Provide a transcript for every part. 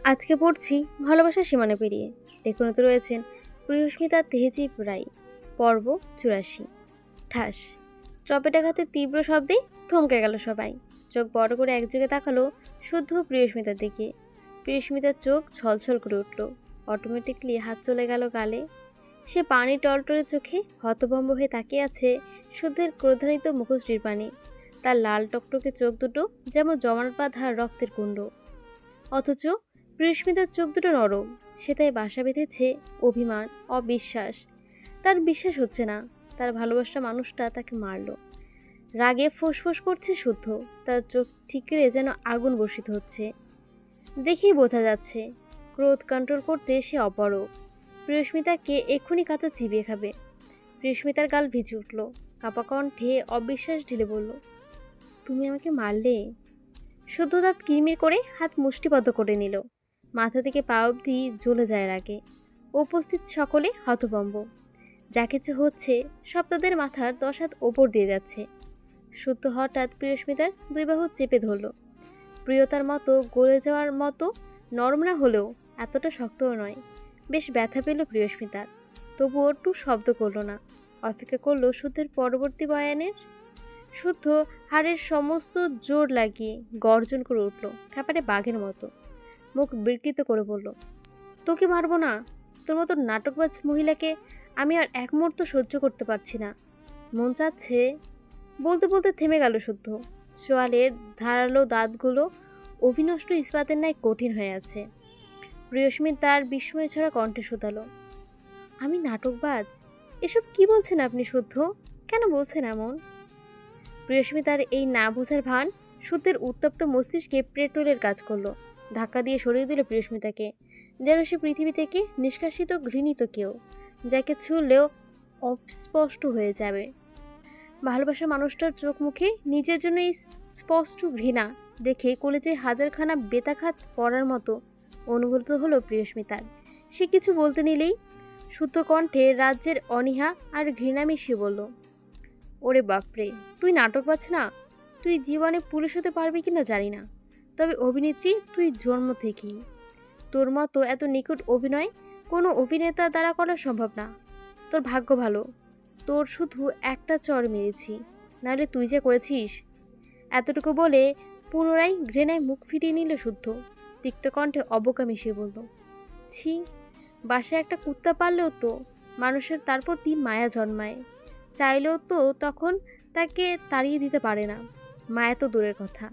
আজকে পড়ছি ভালোবাসার সীমানা পেরিয়ে। লেখনীতে রয়েছেন প্রিয়স্মিতা তেহজিব রায়। পর্ব ৮৪। ঠাস চপেটাঘাতের তীব্র শব্দে থমকে গেল সবাই। চোখ বড় করে একযোগে তাকালো শুদ্ধ প্রিয়স্মিতার দিকে। প্রিয়স্মিতার চোখ ছলছল করে উঠল। অটোমেটিকলি হাত চলে গেল গালে। সে পানি টলটলে চোখে হতভম্ব হয়ে তাকিয়ে আছে শুদ্ধের ক্রোধান্বিত মুখশ্রীর পানি। তার লাল টকটকে চোখ দুটো যেমন জমাট বাঁধা রক্তের কুণ্ড। অথচ প্রিয়স্মিতার চোখ দুটো নরম। সে তাই বাসা বেঁধেছে অভিমান, অবিশ্বাস। তার বিশ্বাস হচ্ছে না তার ভালোবাসা মানুষটা তাকে মারলো। রাগে ফোঁসফোঁস করছে শুদ্ধ। তার চোখ ঠিকরে যেন আগুন বর্ষিত হচ্ছে। দেখেই বোঝা যাচ্ছে ক্রোধ কন্ট্রোল করতে সে অপারগ। প্রিয়স্মিতাকে এক্ষুনি কাঁচা চিবিয়ে খাবে। প্রিয়স্মিতার গাল ভিজে উঠল। কাপা কণ্ঠে অবিশ্বাস ঢেলে বলল, তুমি আমাকে মারলে? শুদ্ধ দাঁত কিরমির করে হাত মুষ্টিবদ্ধ করে নিল। মাথা থেকে পা অবধি জ্বলে যায় রাগে। উপস্থিত সকলে হতভম্ব। যা কিছু হচ্ছে সব তাদের মাথার 10 হাত ওপর দিয়ে যাচ্ছে। শুদ্ধ হঠাৎ প্রিয়স্মিতার দুই বাহু চেপে ধরল। প্রিয়তার মতো গলে যাওয়ার মতো নরম না হলেও এতটা শক্তও নয়। বেশ ব্যথা পেল প্রিয়স্মিতার। তবুও একটু শব্দ করল না। অপেক্ষা করলো শুদ্ধের পরবর্তী বয়ানের। শুদ্ধ হাড়ের সমস্ত জোর লাগিয়ে গর্জন করে উঠল খ্যাপাটে বাঘের মতো। মুখ বিকৃত করে বলল, তোকে মারবো না? তোর মতো নাটকবাজ মহিলাকে আমি আর এক মুহূর্ত সহ্য করতে পারছি না। মন চাচ্ছে। বলতে বলতে থেমে গেল শুদ্ধ। চোয়ালের ধারালো দাঁতগুলো অভিনষ্ট ইস্পাতের ন্যায় কঠিন হয়ে আছে। প্রিয়স্মিত তার বিস্ময় ছড়া কণ্ঠে শুধালো, আমি নাটকবাজ? এসব কি বলছেন আপনি শুদ্ধ? কেন বলছেন এমন? প্রিয়স্মিতার এই না বোঝার ভান শুদ্ধের উত্তপ্ত মস্তিষ্কে পেট্রোলের কাজ করলো। ধাক্কা দিয়ে সরিয়ে দিল প্রিয়স্মিতাকে, যেন সে পৃথিবী থেকে নিষ্কাশিত ঘৃণিত কেউ, যাকে ছুঁলেও অস্পষ্ট হয়ে যাবে। ভালোবাসা মানুষটার চোখ মুখে নিজের জন্য এই স্পষ্ট ঘৃণা দেখে কলেজে হাজারখানা বেতাঘাত পড়ার মতো অনুভূত হলো প্রিয়স্মিতার। সে কিছু বলতে নিলেই শুদ্ধ কণ্ঠে রাজ্যের অনীহা আর ঘৃণা মিশিয়ে বলল, ওরে বাপরে, তুই নাটকবাজ না? তুই জীবনে পুলিশ হতে পারবি কিনা জানি না, তবে অভিনেত্রী তুই জন্ম থেকেই। তোর মতো এত নিকট অভিনয় কোনো অভিনেতা দ্বারা করা সম্ভব না। তোর ভাগ্য ভালো, তোর শুধু একটা চড় মেরেছি, নাহলে তুই যে করেছিস। এতটুকু বলে পুনরায় ঘৃণায় মুখ ফিরিয়ে নিল শুদ্ধ। তিক্ত কণ্ঠে অবকা মিশিয়ে বলল, ছি, বাসায় একটা কুত্তা পাললেও তো মানুষের তার প্রতি মায়া জন্মায়। চাইলেও তো তখন তাকে তাড়িয়ে দিতে পারে না। মায়া তো দূরের কথা।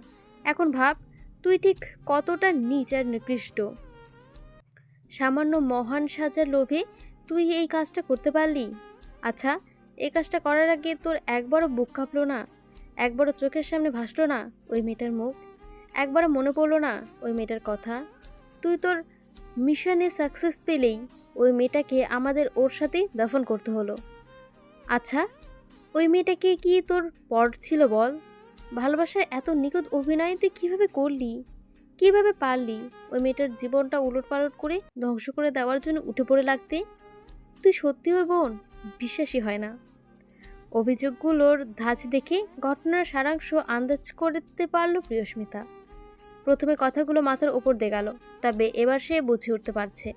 এখন ভাব তুই ঠিক কতটা নীচ আর নিকৃষ্ট। সামান্য মহান সাজার লোভে তুই এই কাজটা করতে পারলি? আচ্ছা, এই কাজটা করার আগে তোর একবারও বুক কাঁপলো না? একবারও চোখের সামনে ভাসলো না ওই মেয়েটার মুখ? একবারও মনে পড়লো না ওই মেয়েটার কথা? তুই তোর মিশনে সাকসেস পেলেই ওই মেয়েটাকে আমাদের ওর সাথেই দাফন করতে হলো। আচ্ছা, ওই মেয়েটাকে কি তোর পর ছিল বল? ভালোবাসার এত নিখুঁত অভিনয় তুই কীভাবে করলি? কিভাবে পারলি ওই মেয়েটার জীবনটা উলটপালট করে ধ্বংস করে দেওয়ার জন্য উঠে পড়ে লাগতে? তুই সত্যি ওর বোন? বিশ্বাসই হয় না। অভিযোগগুলোর ধাঁচ দেখে ঘটনার সারাংশ আন্দাজ করতে পারল প্রিয়স্মিতা। প্রথমে কথাগুলো মাথার উপর দিয়ে গেল, তবে এবার সে বুঝে উঠতে পারছে।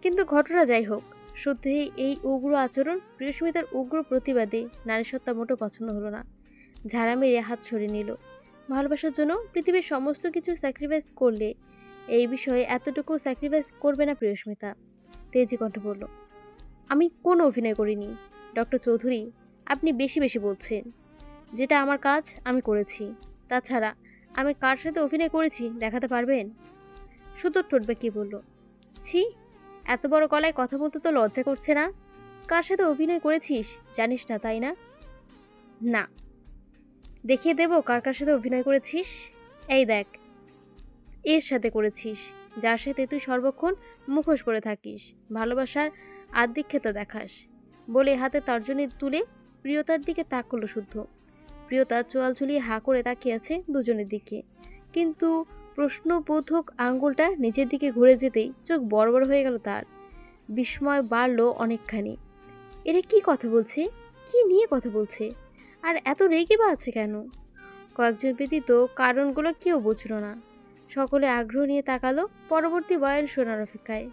কিন্তু ঘটনা যাই হোক, সত্যি এই উগ্র আচরণ প্রিয়স্মিতার উগ্র প্রতিবাদে নারীসত্তা মোটেও পছন্দ হলো না। ঝাড়া মেরে হাত সরিয়ে নিল। ভালোবাসার জন্য পৃথিবীর সমস্ত কিছু স্যাক্রিফাইস করলে এই বিষয়ে এতটুকু স্যাক্রিফাইস করবে না প্রিয়স্মিতা। তেজি কণ্ঠে বলল, আমি কোনো অভিনয় করিনি ডক্টর চৌধুরী, আপনি বেশি বেশি বলছেন। যেটা আমার কাজ আমি করেছি। তাছাড়া আমি কার সাথে অভিনয় করেছি দেখাতে পারবেন? সুতোর ঠোঁট বেঁকিয়ে বলল, ছি, এত বড় গলায় কথা বলতে তো লজ্জা করছে না? কার সাথে অভিনয় করেছিস জানিস না, তাই না? না, দেখিয়ে দেবো কার কার সাথে অভিনয় করেছিস। এই দেখ, এর সাথে করেছিস, যার সাথে তুই সর্বক্ষণ মুখোশ পরে থাকিস, ভালোবাসার আধিক্যতা দেখাস। বলে হাতে তর্জনী তুলে প্রিয়তার দিকে তাক করলো শুদ্ধ। প্রিয়তা চোয়াল ঝুলিয়ে হাঁ করে তাকিয়ে আছে দুজনের দিকে। কিন্তু প্রশ্নবোধক আঙ্গুলটা নিচের দিকে ঘুরে যেতেই চোখ বড় বড় হয়ে গেল তার। বিস্ময় বাড়ল অনেকখানি। এরা কি কথা বলছে? কি নিয়ে কথা বলছে? আর এত রেগে বা আছে কেন? কয়েকজন ব্যতীত কারণগুলো কেউ বুঝল না। সকলে আগ্রহ নিয়ে তাকালো পরবর্তী বয়ান শোনার অপেক্ষায়।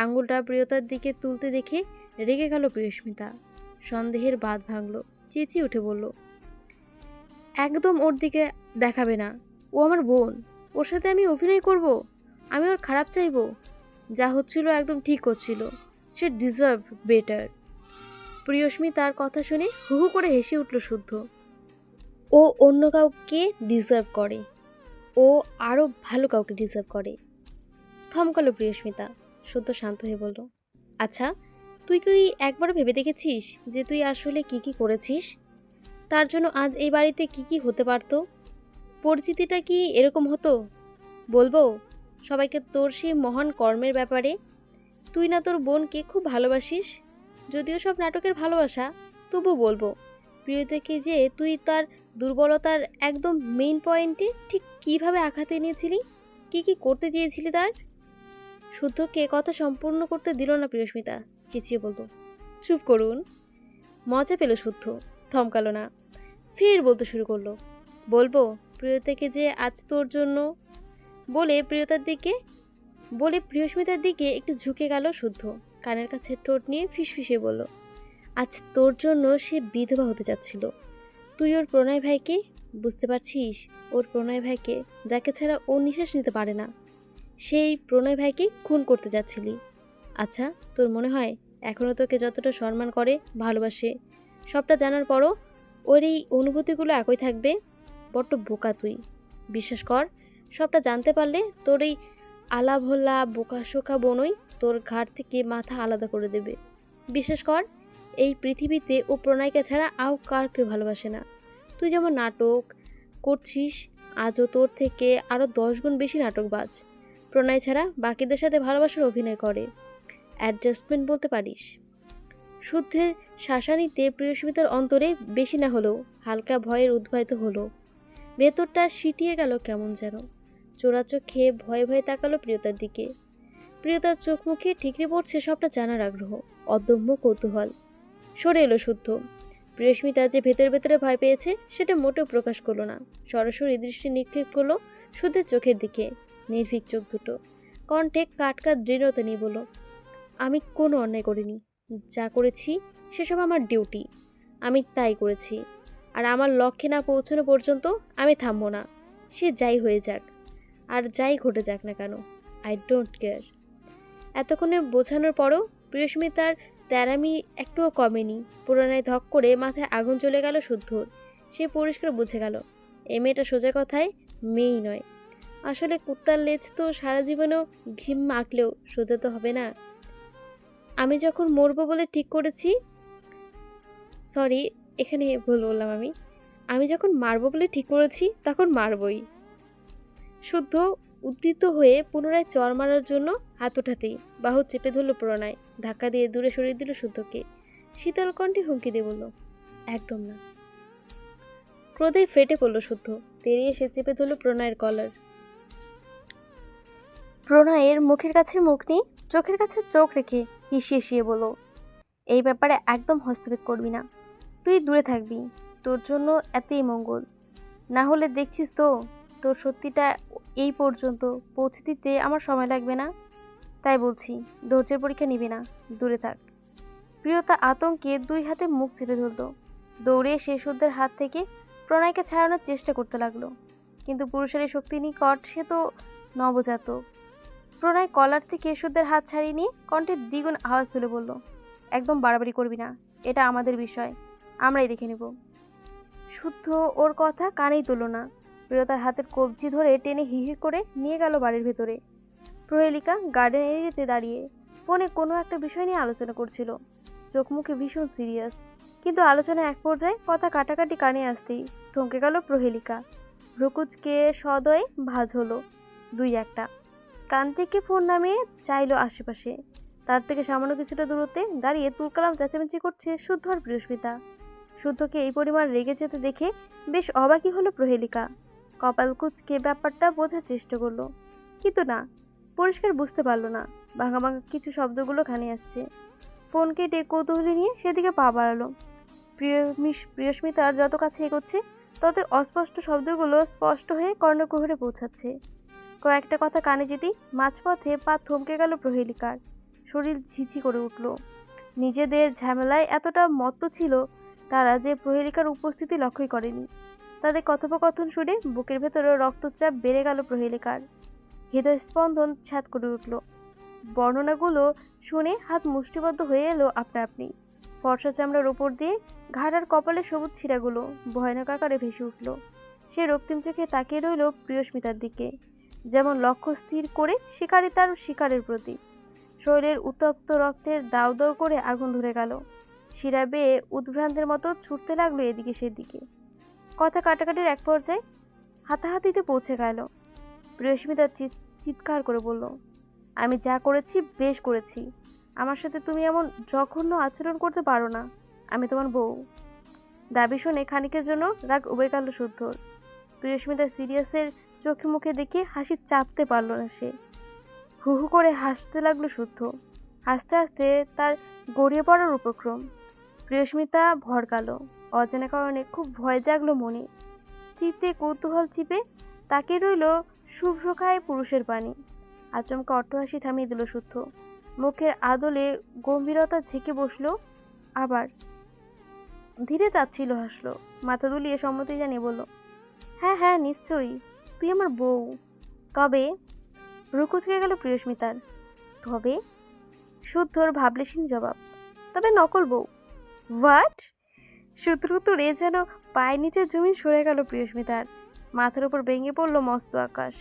আঙুলটা প্রিয়তার দিকে তুলতে দেখে রেগে গেল প্রিয়স্মিতা। সন্দেহের বাঁধ ভাঙল, চেঁচিয়ে উঠে বলল, একদম ওর দিকে দেখাবে না। ও আমার বোন, ওর সাথে আমি অভিনয় করব? আমি ওর খারাপ চাইবো? যা হচ্ছিল একদম ঠিক হচ্ছিল। সে ডিজার্ভ বেটার। প্রিয়স্মিতার কথা শুনে হু হু করে হেসে উঠল শুদ্ধ। ও অন্য কাউকে ডিজার্ভ করে, ও আরও ভালো কাউকে ডিজার্ভ করে। থমকালো প্রিয়স্মিতা। শুদ্ধ শান্ত হয়ে বলল, আচ্ছা, তুই কি একবার ভেবে দেখেছিস যে তুই আসলে কি কি করেছিস? তার জন্য আজ এই বাড়িতে কি কি হতে পারতো? পরিচিতিটা কি এরকম হতো? বলবো সবাইকে তোর সেই মহান কর্মের ব্যাপারে? তুই না তোর বোনকে খুব ভালোবাসিস, যদিও সব নাটকের ভালোবাসা, তবু বলবো প্রিয়তাকে যে তুই তার দুর্বলতার একদম মেইন পয়েন্টে ঠিক কীভাবে আঘাত এনেছিলি, কি কি করতে চেয়েছিলি তার। শুদ্ধকে কথা সম্পূর্ণ করতে দিল না প্রিয়স্মিতা, চেঁচিয়ে বলল, চুপ করুন। মজা পেল শুদ্ধ, থমকালো না, ফের বলতে শুরু করলো, বলবো প্রিয়তাকে যে আজ তোর জন্য। বলে প্রিয়স্মিতার দিকে একটু ঝুঁকে গেল শুদ্ধ। কানের কাছে ঠোঁট নিয়ে ফিসফিসে বলল, আজ তোর জন্য সে বিধবা হতে যাচ্ছিল। তুই ওর প্রণয় ভাইকে, বুঝতে পারছিস, ওর প্রণয় ভাইকে, যাকে ছাড়া ও নিঃশ্বাস নিতে পারে না, সেই প্রণয় ভাইকে খুন করতে যাচ্ছিলি। আচ্ছা, তোর মনে হয় এখনও তোকে যতটা সম্মান করে, ভালোবাসে, সবটা জানার পরও ওর এই অনুভূতিগুলো একই থাকবে? বড্ড বোকা তুই। বিশ্বাস কর, সবটা জানতে পারলে তোর এই আলাভোলা বোকাশোকা বোনই তোর ঘাট থেকে মাথা আলাদা করে দেবে। বিশ্বাস কর, এই পৃথিবীতে ও প্রণয়কে ছাড়া কাউকে ভালোবাসে না। তুই যেমন নাটক করছিস, আজও তোর থেকে আরও 10 গুণ বেশি নাটকবাজ প্রণয় ছাড়া বাকিদের সাথে ভালোবাসার অভিনয় করে। অ্যাডজাস্টমেন্ট বলতে পারিস। শুদ্ধের শাসানিতে প্রিয়স্মিতার অন্তরে বেশি না হলেও হালকা ভয়ের উদ্ভূত হলো। ভেতরটা সিটিয়ে গেল কেমন যেন। চোরাচোখে ভয়ে ভয়ে তাকালো প্রিয়তার দিকে। প্রিয়তার চোখ মুখে ঠিকরে পড়ছে সবটা জানার আগ্রহ, অদম্য কৌতূহল। সরে এলো শুদ্ধ। প্রিয়স্মিতা যে ভেতরে ভেতরে ভয় পেয়েছে সেটা মোটেও প্রকাশ করলো না। সরাসরি দৃষ্টি নিক্ষেপ করলো শুদ্ধের চোখের দিকে, নির্ভীক চোখ দুটো। কণ্ঠে কাটকাট দৃঢ়তা নিয়ে বলল, আমি কোনো অন্যায় করিনি। যা করেছি সেসব আমার ডিউটি, আমি তাই করেছি। আর আমার লক্ষ্যে না পৌঁছানো পর্যন্ত আমি থামবো না, সে যাই হয়ে যাক, আর যাই ঘটে যাক না কেন, আই ডোন্ট কেয়ার। এতক্ষণে বোঝানোর পরও প্রিয়স্মিতার তেরামি একটুও কমেনি। পুরানায় ধক করে মাথায় আগুন চলে গেল শুদ্ধর। সে পরিষ্কার বুঝে গেল, এ মেয়েটা সোজা কথায় মেয়েই নয়। আসলে কুত্তার লেজ তো সারা জীবনেও ঘিম মাখলেও সোজা তো হবে না। আমি যখন মরবো বলে ঠিক করেছি, সরি, এখানে ভুল বললাম, আমি যখন মারবো বলে ঠিক করেছি তখন মারবই। শুদ্ধ উদ্দীত হয়ে পুনরায় চর মারার জন্য হাত ওঠাতেই বাহু চেপে ধরল প্রণয়। ধাক্কা দিয়ে দূরে সরিয়ে দিল শুদ্ধকে। শীতল কণ্ঠে হুমকি দিয়ে বলল, একদম না। ক্রোধে ফেটে পড়ল শুদ্ধ। তেড়িয়ে সে চেপে ধরল প্রণয়ের কলার। প্রণয়ের মুখের কাছে মুখ নিয়ে চোখের কাছে চোখ রেখে হিসিয়ে হিসিয়ে বলল, এই ব্যাপারে একদম হস্তক্ষেপ করবি না। তুই দূরে থাকবি, তোর জন্য এতই মঙ্গল। না হলে দেখছিস তো, তোর সত্যিটা এই পর্যন্ত পৌঁছে দিতে আমার সময় লাগবে না। তাই বলছি, ধৈর্যের পরীক্ষা নিবি না, দূরে থাক। প্রিয়তা আতঙ্কে 2 হাতে মুখ চেপে ধরল। দৌড়ে সে শুদ্ধের হাত থেকে প্রণয়কে ছাড়ানোর চেষ্টা করতে লাগলো, কিন্তু পুরুষের এই শক্তি নিকট সে তো নবজাতক। প্রণয় কলার থেকে শুদ্ধের হাত ছাড়িয়ে নিয়ে কণ্ঠে দ্বিগুণ আওয়াজ তুলে বলল, একদম বাড়াবাড়ি করবি না, এটা আমাদের বিষয়, আমরাই দেখে নেব। শুদ্ধ ওর কথা কানেই তুলল না। প্রিয়তার হাতের কবজি ধরে টেনে হিহি করে নিয়ে গেল বাড়ির ভেতরে। প্রহেলিকা গার্ডেন এরিয়াতে দাঁড়িয়ে ফোনে কোনো একটা বিষয় নিয়ে আলোচনা করছিল, চোখ মুখে ভীষণ সিরিয়াস। কিন্তু আলোচনার এক পর্যায়ে কথা কাটাকাটি কানে আসতেই থমকে গেল প্রহেলিকা। ভ্রুকুচকে সদয়ে ভাঁজ হলো 2-1টা। কান থেকে ফোন নামিয়ে চাইলো আশেপাশে। তার থেকে সামান্য কিছুটা দূরত্বে দাঁড়িয়ে তুলকালাম চেঁচামেচি করছে শুদ্ধ আর প্রিয়স্মিতা। শুদ্ধকে এই পরিমাণ রেগে যেতে দেখে বেশ অবাকই হলো প্রহেলিকা। কপাল কুঁচকে ব্যাপারটা বোঝার চেষ্টা করলো, কিন্তু না, পরিষ্কার বুঝতে পারলো না। ভাঙা ভাঙা কিছু শব্দগুলো কানে আসছে। ফোন কেটে কৌতূহলী নিয়ে সেদিকে পা বাড়ালো। প্রিয়স্মিতার যত কাছে এগোচ্ছে ততই অস্পষ্ট শব্দগুলো স্পষ্ট হয়ে কর্ণকুহরে পৌঁছাচ্ছে। কয়েকটা কথা কানে যেতেই মাঝপথে পা থমকে গেল প্রহেলিকার। শরীর ঝিঝি করে উঠল। নিজেদের ঝামেলায় এতটা মত্ত ছিল তারা যে প্রহেলিকার উপস্থিতি লক্ষ্যই করেনি। তাদের কথোপকথন শুনে বুকের ভেতরে রক্তচাপ বেড়ে গেল প্রহেলিকার। হৃদয়স্পন্দন ছ্যাদ করে উঠল। বর্ণনাগুলো শুনে হাত মুষ্টিবদ্ধ হয়ে এলো আপনা আপনি। ফর্সা চামড়ার ওপর দিয়ে ঘাড় আর কপালে সবুজ ছিঁড়াগুলো ভয়ানক আকারে ভেসে উঠল। সে রক্তিম চোখে তাকিয়ে রইল প্রিয়স্মিতার দিকে, যেমন লক্ষ্য স্থির করে শিকারী তার শিকারের প্রতি। শরীরের উত্তপ্ত রক্তের দাউ দাউ করে আগুন ধরে গেল। শিরা বেয়ে উদ্ভ্রান্তের মতো ছুটতে লাগলো এদিকে সেদিকে। কথা কাটাকাটির এক পর্যায়ে হাতাহাতিতে পৌঁছে গেল। প্রিয়স্মিতা চিৎকার করে বলল, আমি যা করেছি বেশ করেছি। আমার সাথে তুমি এমন জঘন্য আচরণ করতে পারো না। আমি তোমার বউ। দাবি শুনে খানিকের জন্য রাগ উবে গেল শুদ্ধর। প্রিয়স্মিতা সিরিয়াসের চোখে মুখে দেখে হাসি চাপতে পারল না সে। হু হু করে হাসতে লাগলো শুদ্ধ। হাসতে হাসতে তার গড়িয়ে পড়ার উপক্রম। প্রিয়স্মিতা ভড়কালো। অজানা কারণে খুব ভয় জাগলো মনে। চিত্তে কৌতূহল চিপে তাকে রইল শুভ্রকায় পুরুষের পানি। আচমকা অট্টহাসি থামিয়ে দিল শুদ্ধ। মুখের আদলে গম্ভীরতা ঝেঁকে বসলো। আবার ধীরে তাচ্ছিল হাসলো। মাথা দুলিয়ে সম্মতি জানিয়ে বলল, হ্যাঁ হ্যাঁ নিশ্চয়ই, তুই আমার বউ। তবে রুকুচকে গেল প্রিয়স্মিতার। তবে? শুদ্ধর ভাবলেশীন জবাব, তবে নকল বউ। হোয়াট? শুধুরে যেন পায়ের নিচে জমি সরে গেল প্রিয়স্মিতার। মাথার উপর ভেঙে পড়ল মস্ত আকাশ।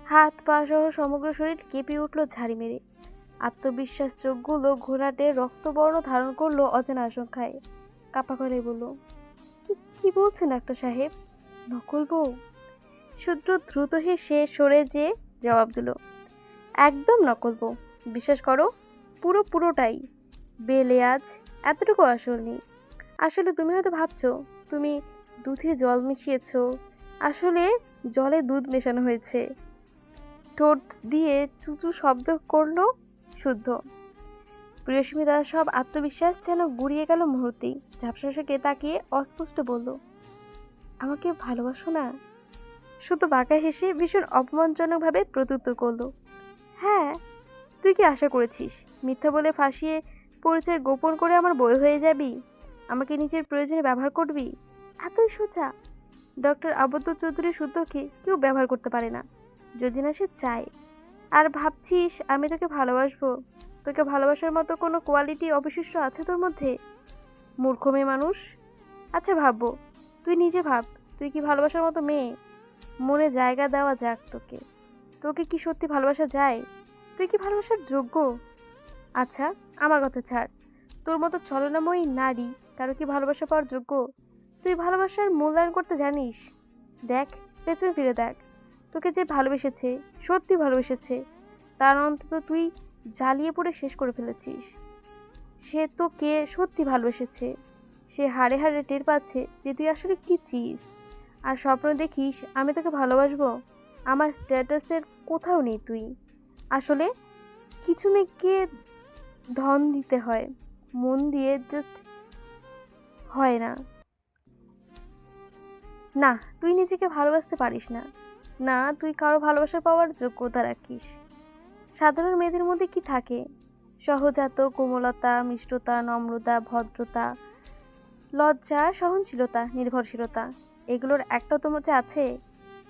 হাত পা সহ সমগ্র শরীর কেঁপে উঠল ঝাড়ি মেরে। আত্মবিশ্বাস চোখগুলো ঘোলাটে রক্তবর্ণ ধারণ করলো অজানা আশঙ্কায়। কাপা গলায় বলল, কি বলছেন ডাক্তার সাহেব? নকল বউ? শুদ্ধ দ্রুত হেসে সরে যেয়ে জবাব দিল, একদম নকল বউ। বিশ্বাস করো, পুরোটাই বেলেয়াজ, এতটুকু আসল নেই। আসলে তুমি হয়তো ভাবছো তুমি দুধে জল মিশিয়েছ, আসলে জলে দুধ মেশানো হয়েছে। ঠোঁট দিয়ে চুচু শব্দ করলো শুদ্ধ। প্রিয়স্মিতার সব আত্মবিশ্বাস যেন গুড়িয়ে গেল মুহূর্তেই। ঝাপসাকে তাকিয়ে অস্পষ্ট বলল, আমাকে ভালোবাসো না? শুধু বাঁকা হেসে ভীষণ অপমানজনকভাবে প্রত্যুত্তর করলো, হ্যাঁ। তুই কি আশা করেছিস মিথ্যা বলে ফাঁসিয়ে পরিচয় গোপন করে আমার বই হয়ে যাবি? আমাকে নিজের প্রয়োজনে ব্যবহার করবি? এতই সোজা? ডক্টর আবদ্ধ চৌধুরী শুদ্ধকে কেউ ব্যবহার করতে পারে না, যদি না সে চায়। আর ভাবছিস আমি তোকে ভালোবাসবো? তোকে ভালোবাসার মতো কোনো কোয়ালিটি অবশিষ্ট আছে তোর মধ্যে? মূর্খ মেয়ে মানুষ। আচ্ছা ভাববো, তুই নিজে ভাব, তুই কি ভালোবাসার মতো মেয়ে? মনে জায়গা দেওয়া যাক তোকে। তোকে কি সত্যি ভালোবাসা যায়? তুই কি ভালোবাসার যোগ্য? আচ্ছা আমার কথা ছাড়, তোর মতো ছলনাময়ী নারী কারো কি ভালোবাসা পাওয়ার যোগ্য? তুই ভালোবাসার মূল্যায়ন করতে জানিস? দেখ, পেছন ফিরে দেখ। তোকে যে ভালোবেসেছে, সত্যি ভালোবেসেছে, তার অন্তত তুই জ্বালিয়ে পড়ে শেষ করে ফেলেছিস। সে তোকে সত্যি ভালোবেসেছে। সে হাড়ে হাড়ে টের পাচ্ছে যে তুই আসলে কি চিস। আর স্বপ্ন দেখিস আমি তোকে ভালোবাসবো? আমার স্ট্যাটাসের কোথাও নেই তুই। আসলে কিছু মেয়েকে ধন দিতে হয়, মন দিয়ে জাস্ট হয় না। না, তুই নিজেকে ভালোবাসতে পারিস না। না, তুই কারো ভালোবাসা পাওয়ার যোগ্যতা রাখিস। সাধারণ মেয়েদের মধ্যে কি থাকে? সহজাত কোমলতা, মিষ্টতা, নম্রতা, ভদ্রতা, লজ্জা, সহনশীলতা, নির্ভরশীলতা, এগুলোর একটাও তোর মধ্যে আছে?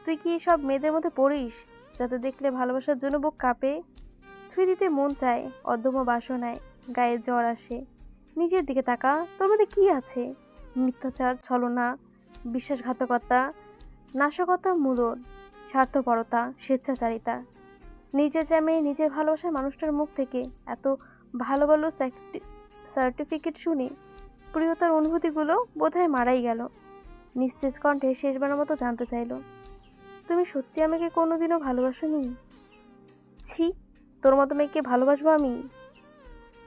তুই কি সব মেয়েদের মধ্যে পড়িস যাতে দেখলে ভালোবাসার জন্য বুক কাঁপে, ছুঁয়ে দিতে মন চায়, অদম্য বাসনায় গায়ে জ্বর আসে? নিজের দিকে তাকা, তোর মধ্যে কি আছে? মিথ্যাচার, ছলনা, বিশ্বাসঘাতকতা, নাশকতা, মূলন, স্বার্থপরতা, স্বেচ্ছাচারিতা। নিজের জামে নিজের ভালোবাসার মানুষটার মুখ থেকে এত ভালো ভালো সার্টিফিকেট শুনে প্রিয়তার অনুভূতিগুলো বোধহয় মারাই গেল। নিস্তেজ কণ্ঠে শেষবারের মতো জানতে চাইল, তুমি সত্যি আমাকে কোনোদিনও ভালোবাসোনি? ছি, তোর মতো মেয়েকে ভালোবাসবো আমি?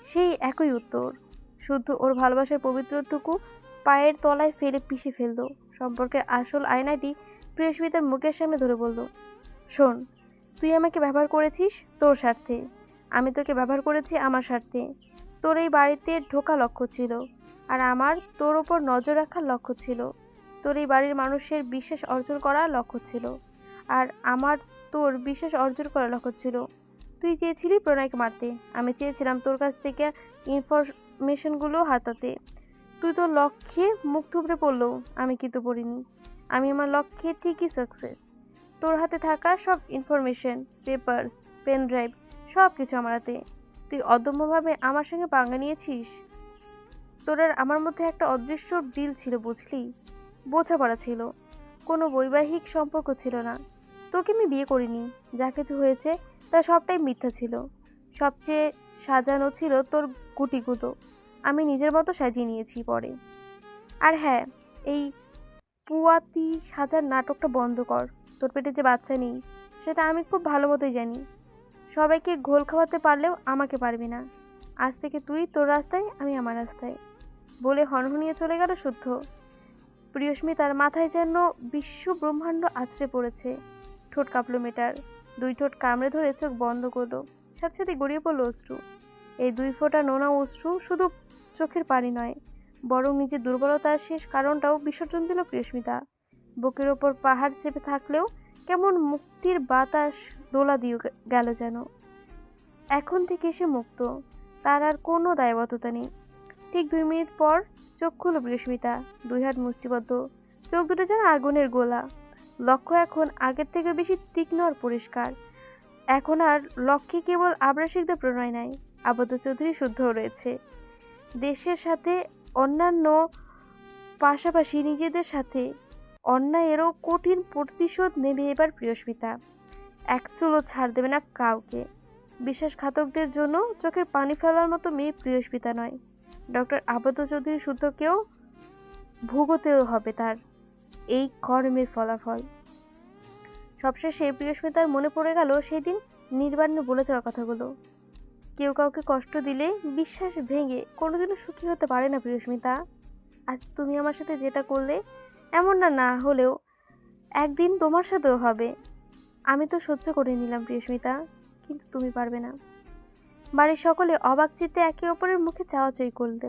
সেই একই উত্তর। শুদ্ধ ওর ভালোবাসার পবিত্রটুকু পায়ের তলায় ফেলে পিষে ফেলল। সম্পর্কের আসল আয়নাটি প্রিয়স্মিতার মুখের সামনে ধরে বলল, শোন, তুই আমাকে ব্যবহার করেছিস তোর স্বার্থে, আমি তোকে ব্যবহার করেছি আমার স্বার্থে। তোর এই বাড়িতে ঢোকা লক্ষ্য ছিল, আর আমার তোর ওপর নজর রাখার লক্ষ্য ছিল। তোর এই বাড়ির মানুষের বিশ্বাস অর্জন করার লক্ষ্য ছিল, আর আমার তোর বিশ্বাস অর্জন করার লক্ষ্য ছিল। তুই চেয়েছিলি প্রণয়কে মারতে, আমি চেয়েছিলাম তোর কাছ থেকে ইনফরমেশনগুলো হাতাতে। তুই তোর লক্ষ্যে মুখ থুবড়ে পড়লেও আমি কিন্তু পড়িনি। আমি আমার লক্ষ্যে ঠিকই সাকসেস। তোর হাতে থাকা সব ইনফরমেশন, পেপারস, পেন ড্রাইভ, সব কিছু আমার হাতে। তুই অদম্যভাবে আমার সঙ্গে পাঙ্গা নিয়েছিস। তোর আর আমার মধ্যে একটা অদৃশ্য ডিল ছিল, বুঝলি? বোঝাপড়া ছিল, কোনো বৈবাহিক সম্পর্ক ছিল না। তোকে আমি বিয়ে করিনি। যা কিছু হয়েছে তা সবটাই মিথ্যা ছিল। সবচেয়ে সাজানো ছিল তোর গুটিগুলো। আমি নিজের মতো সাজিয়ে নিয়েছি পরে। আর হ্যাঁ, এই পুয়াতি সাজার নাটকটা বন্ধ কর। তোর পেটে যে বাচ্চা নেই সেটা আমি খুব ভালো মতোই জানি। সবাইকে ঘোল খাওয়াতে পারলেও আমাকে পারবি না। আজ থেকে তুই তোর রাস্তায়, আমি আমার রাস্তায়, বলে হনহনিয়ে চলে গেল শুদ্ধ। প্রিয়স্মিতার মাথায় যেন বিশ্ব ব্রহ্মাণ্ড আছড়ে পড়েছে। ঠোঁট কাঁপল মেটার, দুই ঠোঁট কামড়ে ধরে চোখ বন্ধ করলো। সাথে সাথে গড়িয়ে পড়ল অশ্রু। এই দুই ফোঁটা নোনা অশ্রু শুধু চোখের পানি নয়, বরং নিজের দুর্বলতার শেষ কারণটাও বিসর্জন দিল প্রিয়স্মিতা। বুকের ওপর পাহাড় চেপে থাকলেও কেমন মুক্তির বাতাস দোলা দিয়ে গেল যেন। এখন থেকে সে মুক্ত, তার আর কোনো দায়বদ্ধতা নেই। ঠিক 2 মিনিট পর চোখ খুলল প্রিয়স্মিতা, দুই হাত মুষ্টিবদ্ধ, চোখ দুটো যেন আগুনের গোলা। লক্ষ্য এখন আগের থেকে বেশি তীক্ষ্ণ আর পরিষ্কার। এখন আর লক্ষ্যে কেবল আবরাশিকদের প্রণয় নাই, আবদ্ধ চৌধুরী শুদ্ধও রয়েছে। দেশের সাথে অন্যান্য পাশাপাশি নিজেদের সাথে অন্যায়েরও কঠিন প্রতিশোধ নেবে এবার প্রিয়স্মিতা। এক চুলও ছাড় দেবে না কাউকে। বিশ্বাসঘাতকদের জন্য চোখের পানি ফেলার মতো মেয়ে প্রিয়স্মিতা নয়। ডক্টর আবদ্ধ চৌধুরী শুদ্ধকেও ভুগতেও হবে তার এই কর্মের ফলাফল। সবশেষে প্রিয়স্মিতার মনে পড়ে গেল সেই দিন নির্বাণে বলে যাওয়া কথাগুলো। কেউ কাউকে কষ্ট দিলে বিশ্বাস ভেঙে কোনোদিনও সুখী হতে পারে না প্রিয়স্মিতা। আজ তুমি আমার সাথে যেটা করলে, এমন না হলেও একদিন তোমার সাথেও হবে। আমি তো সহ্য করে নিলাম প্রিয়স্মিতা, কিন্তু তুমি পারবে না। বাড়ির সকলে অবাক চিত্তে একে অপরের মুখে চাওয়াচাই করল।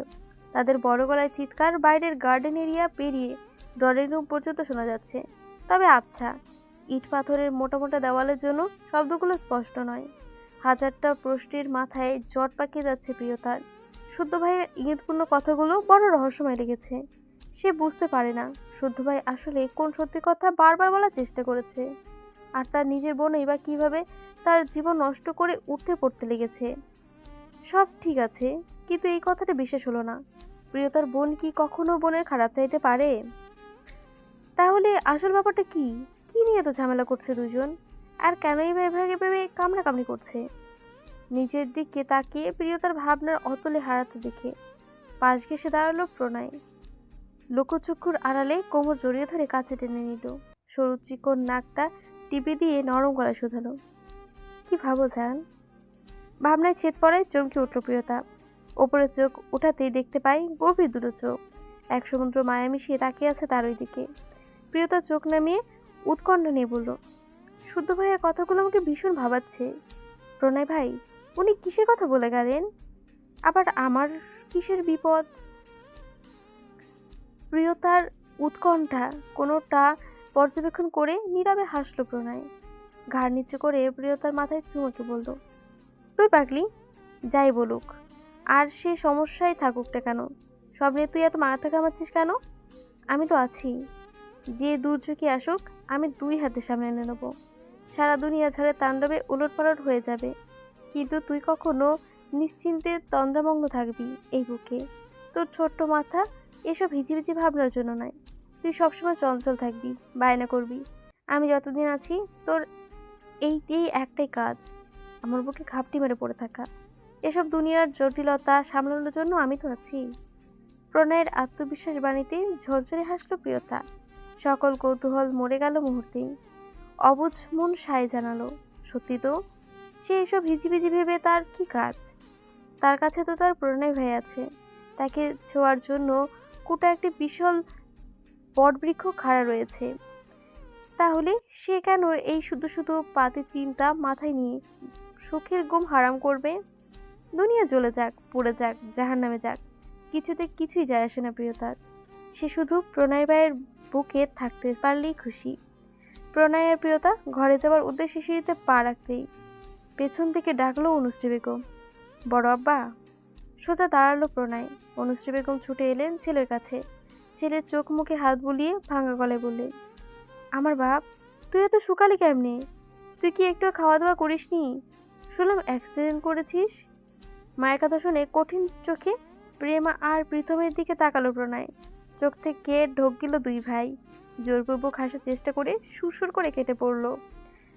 তাদের বড় গলায় চিৎকার বাইরের গার্ডেন এরিয়া পেরিয়ে ড্রয়িং রুম পর্যন্ত শোনা যাচ্ছে। তবে আবছা ইট পাথরের মোটা মোটা দেওয়ালের জন্য শব্দগুলো স্পষ্ট নয়। হাজারটা প্রশ্নের মাথায় জট পাকিয়ে যাচ্ছে প্রিয়তার। শুদ্ধ ভাইয়ের ইঙ্গিতপূর্ণ কথাগুলো বড় রহস্যময় লেগেছে। সে বুঝতে পারে না শুদ্ধ ভাই আসলে কোন সত্যি কথা বারবার বলার চেষ্টা করেছে, আর তার নিজের বোনই বা কীভাবে তার জীবন নষ্ট করে উঠতে পড়তে লেগেছে। সব ঠিক আছে, কিন্তু এই কথাটা বিশ্বাস হলো না। প্রিয়তার বোন কি কখনো বোনের খারাপ চাইতে পারে? তাহলে আসল ব্যাপারটা কি? কি নিয়ে এত ঝামেলা করছে দুজন? আর কেনই বা এভাবে ভেবে কামড়াকামড়ি করছে? নিজের দিকে তাকিয়ে প্রিয়তার ভাবনার অতলে হারাতে দেখে পাশ ঘেঁষে দাঁড়ালো প্রণয়। লোকচক্ষুর আড়ালে কোমর জড়িয়ে ধরে কাছে টেনে নিল। সরু চিকন নাকটা টিপে দিয়ে নরম গলায় শোধালো, কি ভাবো জান? ভাবনায় ছেদ পড়ায় চমকে উঠল প্রিয়তা। ওপরে চোখ উঠাতেই দেখতে পাই গভীর দুটো চোখ এক সমুদ্র মায়া মিশিয়ে তাকিয়ে আছে তার ওই দিকে। প্রিয়তা চোখ নামিয়ে উৎকণ্ঠা নিয়ে বলল, শুদ্ধ ভাইয়ের কথাগুলো আমাকে ভীষণ ভাবাচ্ছে। প্রণয় ভাই, উনি কিসের কথা বলে গেলেন? আবার আমার কিসের বিপদ? প্রিয়তার উৎকণ্ঠা কোনোটা পর্যবেক্ষণ করে নীরবে হাসল প্রণয়। ঘাড় নিচু করে প্রিয়তার মাথায় চুমুকে বলল, তুই পাগলি, যাই বলুক আর সে সমস্যায় থাকুক না কেন, সব নিয়ে তুই এত মাথা ঘামাচ্ছিস কেন? আমি তো আছি। যে দুর্যোগে আসুক আমি 2 হাতে সামনে এনে নেব। সারা দুনিয়া ঝড়ের তাণ্ডবে উলটপালট হয়ে যাবে, কিন্তু তুই কখনো নিশ্চিন্তে তন্দ্রামগ্ন থাকবি এই বুকে। তোর ছোট্ট মাথা এসব হিজিবিজি ভাবনার জন্য নয়। তুই সবসময় চঞ্চল থাকবি, বায়না করবি। আমি যতদিন আছি তোর এই একটাই কাজ, আমার বুকে ঘাপটি মেরে পড়ে থাকা। এসব দুনিয়ার জটিলতা সামলানোর জন্য আমি তো আছি। প্রণয়ের আত্মবিশ্বাস বাণীতে ঝরঝরে হাসল প্রিয়তা। সকল কৌতূহল মরে গেল মুহূর্তেই। অবুঝ মন সায় জানালো, সত্যি তো, সে এসব হিজিবিজি ভেবে তার কি কাজ? তার কাছে তো তার প্রণয় ভাই আছে, তাকে ছোঁয়ার জন্য কোটা একটি বিশাল বটবৃক্ষ খাড়া রয়েছে। তাহলে সে কেন এই শুধু শুধু পাতে চিন্তা মাথায় নিয়ে সুখের ঘুম হারাম করবে? দুনিয়া জ্বলে যাক, পুড়ে যাক, জাহান্নামে যাক, কিছুতে কিছুই যায় আসে না প্রিয়তার। সে শুধু প্রণয় ভাইয়ের বুকে থাকতে পারলেই খুশি। প্রণয় আর প্রিয়তা ঘরে যাওয়ার উদ্দেশ্যে সিঁড়িতে পা রাখতেই পেছন থেকে ডাকলো অনুশ্রী বেগম, বড় আব্বা। সোজা দাঁড়ালো প্রণয়। অনুশ্রী বেগম ছুটে এলেন ছেলের কাছে। ছেলের চোখ মুখে হাত বুলিয়ে ভাঙা গলায় বললেন, আমার বাপ, তুই এত শুকালি কেমনে? তুই কি একটু খাওয়া দাওয়া করিসনি? শুনলাম অ্যাক্সিডেন্ট করেছিস। মায়ের কথা শুনে কঠিন চোখে প্রেমা আর প্রীতমের দিকে তাকালো প্রণয়। চোখ থেকে ঢোক গেল দুই ভাই। জোরপূর্বক হাসার চেষ্টা করে সুরসুর করে কেটে পড়ল।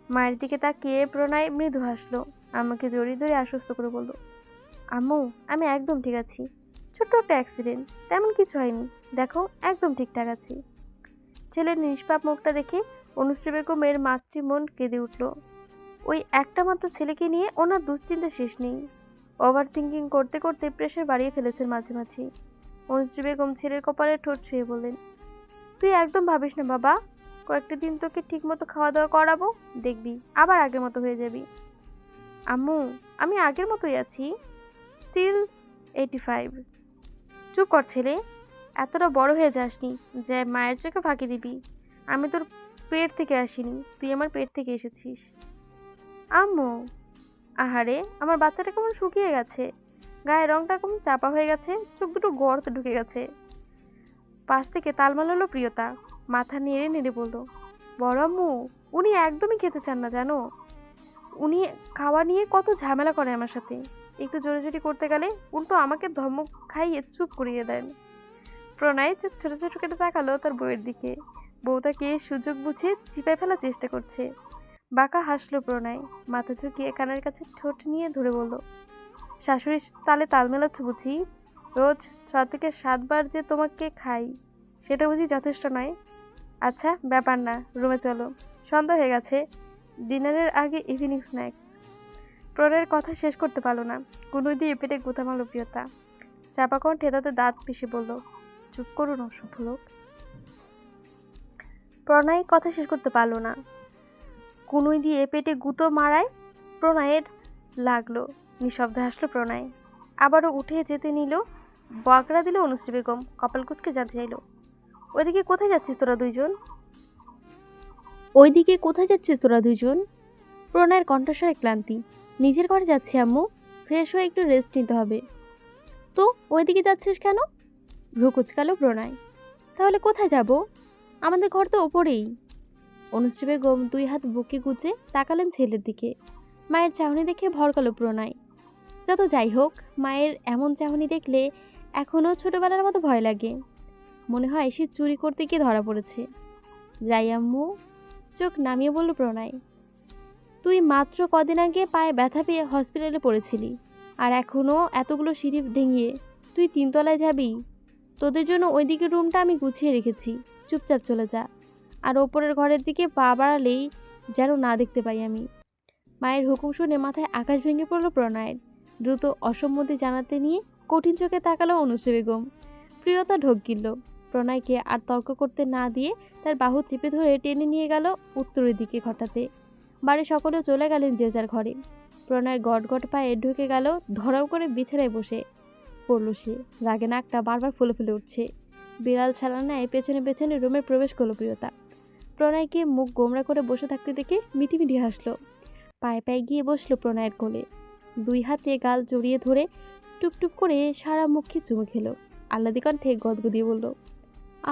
মায়ের দিকে তাকিয়ে প্রণয় মৃদু হাসলো। আমাকে জড়িয়ে ধরে আশ্বস্ত করে বলল, আম্মু, আমি একদম ঠিক আছি। ছোট্ট একটা অ্যাক্সিডেন্ট, তেমন কিছু হয়নি। দেখো, একদম ঠিকঠাক আছি। ছেলের নিষ্পাপ মুখটা দেখে অনুশ্রী বেগমের মাতৃমন কেঁদে উঠল। ওই একটা মাত্র ছেলেকে নিয়ে ওনার দুশ্চিন্তা শেষ নেই। ওভার থিঙ্কিং করতে করতে প্রেশার বাড়িয়ে ফেলেছেন মাঝে মাঝে। অনুশ্রী বেগম ছেলের কপালে ঠোঁট ছুঁয়ে বললেন, তুই একদম ভাবিস না বাবা, কয়েকটা দিন তোকে ঠিক মতো খাওয়া দাওয়া করাবো, দেখবি আবার আগের মতো হয়ে যাবি। আম্মু, আমি আগের মতোই আছি, স্টিল 85। চুপ কর ছেলে, এতটা বড় হয়ে যাসনি যে মায়ের চোখে ফাঁকি দিবি। আমি তোর পেট থেকে আসিনি, তুই আমার পেট থেকে এসেছিস। আম্মু, আহারে, আমার বাচ্চাটা কেমন শুকিয়ে গেছে, গায়ের রংটা কেমন চাপা হয়ে গেছে, চোখ দুটো গর্তে ঢুকে গেছে। পাশ থেকে তাল মালালো প্রিয়তা, মাথা নেড়ে নেড়ে বলল, বড় আম্মু, উনি একদমই খেতে চান না জানো। উনি খাওয়া নিয়ে কত ঝামেলা করে আমার সাথে। একটু জোরাজুরি করতে গেলে উল্টো আমাকে ধমক খাইয়ে চুপ করিয়ে দেন। প্রণয় চোখ ছোট ছোট কেটে তাকালো তার বউয়ের দিকে। বউ তাকে সুযোগ বুঝে চিপায় ফেলার চেষ্টা করছে। বাঁকা হাসলো প্রণয়, মাথা ঝুঁকিয়ে কানের কাছে ঠোঁট নিয়ে ধরে বলল, শাশুড়ির তালে তাল মেলাচ্ছ বুঝি? রোজ 6 থেকে 7 বার যে তোমাকে খাই, সেটা বুঝি যথেষ্ট নয়? আচ্ছা, ব্যাপার না, রুমে চলো, সন্ধ্যা হয়ে গেছে, ডিনারের আগে ইভিনিং স্ন্যাক্স। প্রণয়ের কথা শেষ করতে পারলো না, কুনুই দিয়ে পেটে গুঁতা মারল প্রিয়তা। চাপা কণ্ঠে তাতে দাঁত পিষে বলল, চুপ করুন অসভ্য লোক। প্রণয় কথা শেষ করতে পারলো না, কুনুই দিয়ে পেটে গুঁতো মারায় প্রণয়ের লাগলো। নিঃশব্দে হাসলো প্রণয়। আবারও উঠে যেতে নিল, বকরা দিল অনুশ্রী বেগম। কপাল কুঁচকে জানতে চাইল, ওইদিকে কোথায় যাচ্ছিস তোরা দুইজন? ওইদিকে কোথায় যাচ্ছিস তোরা দুইজন? প্রণয়ের কণ্ঠস্বরে ক্লান্তি। নিজের ঘরে যাচ্ছি আম্মু, ফ্রেশ হয়ে একটু রেস্ট নিতে হবে। তো ওইদিকে যাচ্ছিস কেন? ভ্রু কুচকালো প্রণয়। তাহলে কোথায় যাব? আমাদের ঘর তো ওপরেই। অনুশ্রী বেগম 2 হাত বুকে গুজে তাকালেন ছেলের দিকে। মায়ের চাহনি দেখে ভরকালো প্রণয়। যত যাই হোক, মায়ের এমন চাহনি দেখলে এখনও ছোটবেলার মতো ভয় লাগে। মনে হয় সে চুরি করতে গিয়ে ধরা পড়েছে। যাই আম্মু, চোখ নামিয়ে বলল প্রণয়। তুই মাত্র কদিন আগে পায়ে ব্যথা পেয়ে হসপিটালে পড়েছিলি, আর এখনও এতগুলো সিঁড়ি ডিঙিয়ে তুই 3 তলায় যাবি? তোদের জন্য ওইদিকে রুমটা আমি গুছিয়ে রেখেছি, চুপচাপ চলে যা। আর ওপরের ঘরের দিকে পা বাড়ালেই যেন না দেখতে পাই আমি। মায়ের হুকুম শুনে মাথায় আকাশ ভেঙে পড়ল প্রণয়ের। দ্রুত অসম্মতি জানাতে নিয়ে কঠিন চোখে তাকালো অনুশ্রী বেগম। প্রিয়তা ঢোক গিলল। প্রণয়কে আর তর্ক করতে না দিয়ে তার বাহু চেপে ধরে টেনে নিয়ে গেল উত্তরের দিকে ঘটাতে। বাড়ির সকলেও চলে গেলেন যে যার ঘরে। প্রণয়ের গটগট পায়ে ঢুকে গেল, ধরাও করে বিছানায় বসে পড়ল সে। রাগে নাকটা বারবার ফুলে ফুলে উঠছে। বিড়াল ছাড়া নেয় পেছনে পেছনে রুমে প্রবেশ করলো প্রিয়তা। প্রণয়কে মুখ গোমরা করে বসে থাকতে দেখে মিটিমিটি হাসলো। পায়ে পায়ে গিয়ে বসলো প্রণয়ের কোলে। 2 হাতে গাল জড়িয়ে ধরে টুপটুপ করে সারা মুখে চুমু খেলো। আহ্লাদি কণ্ঠে গদগদিয়ে বলল,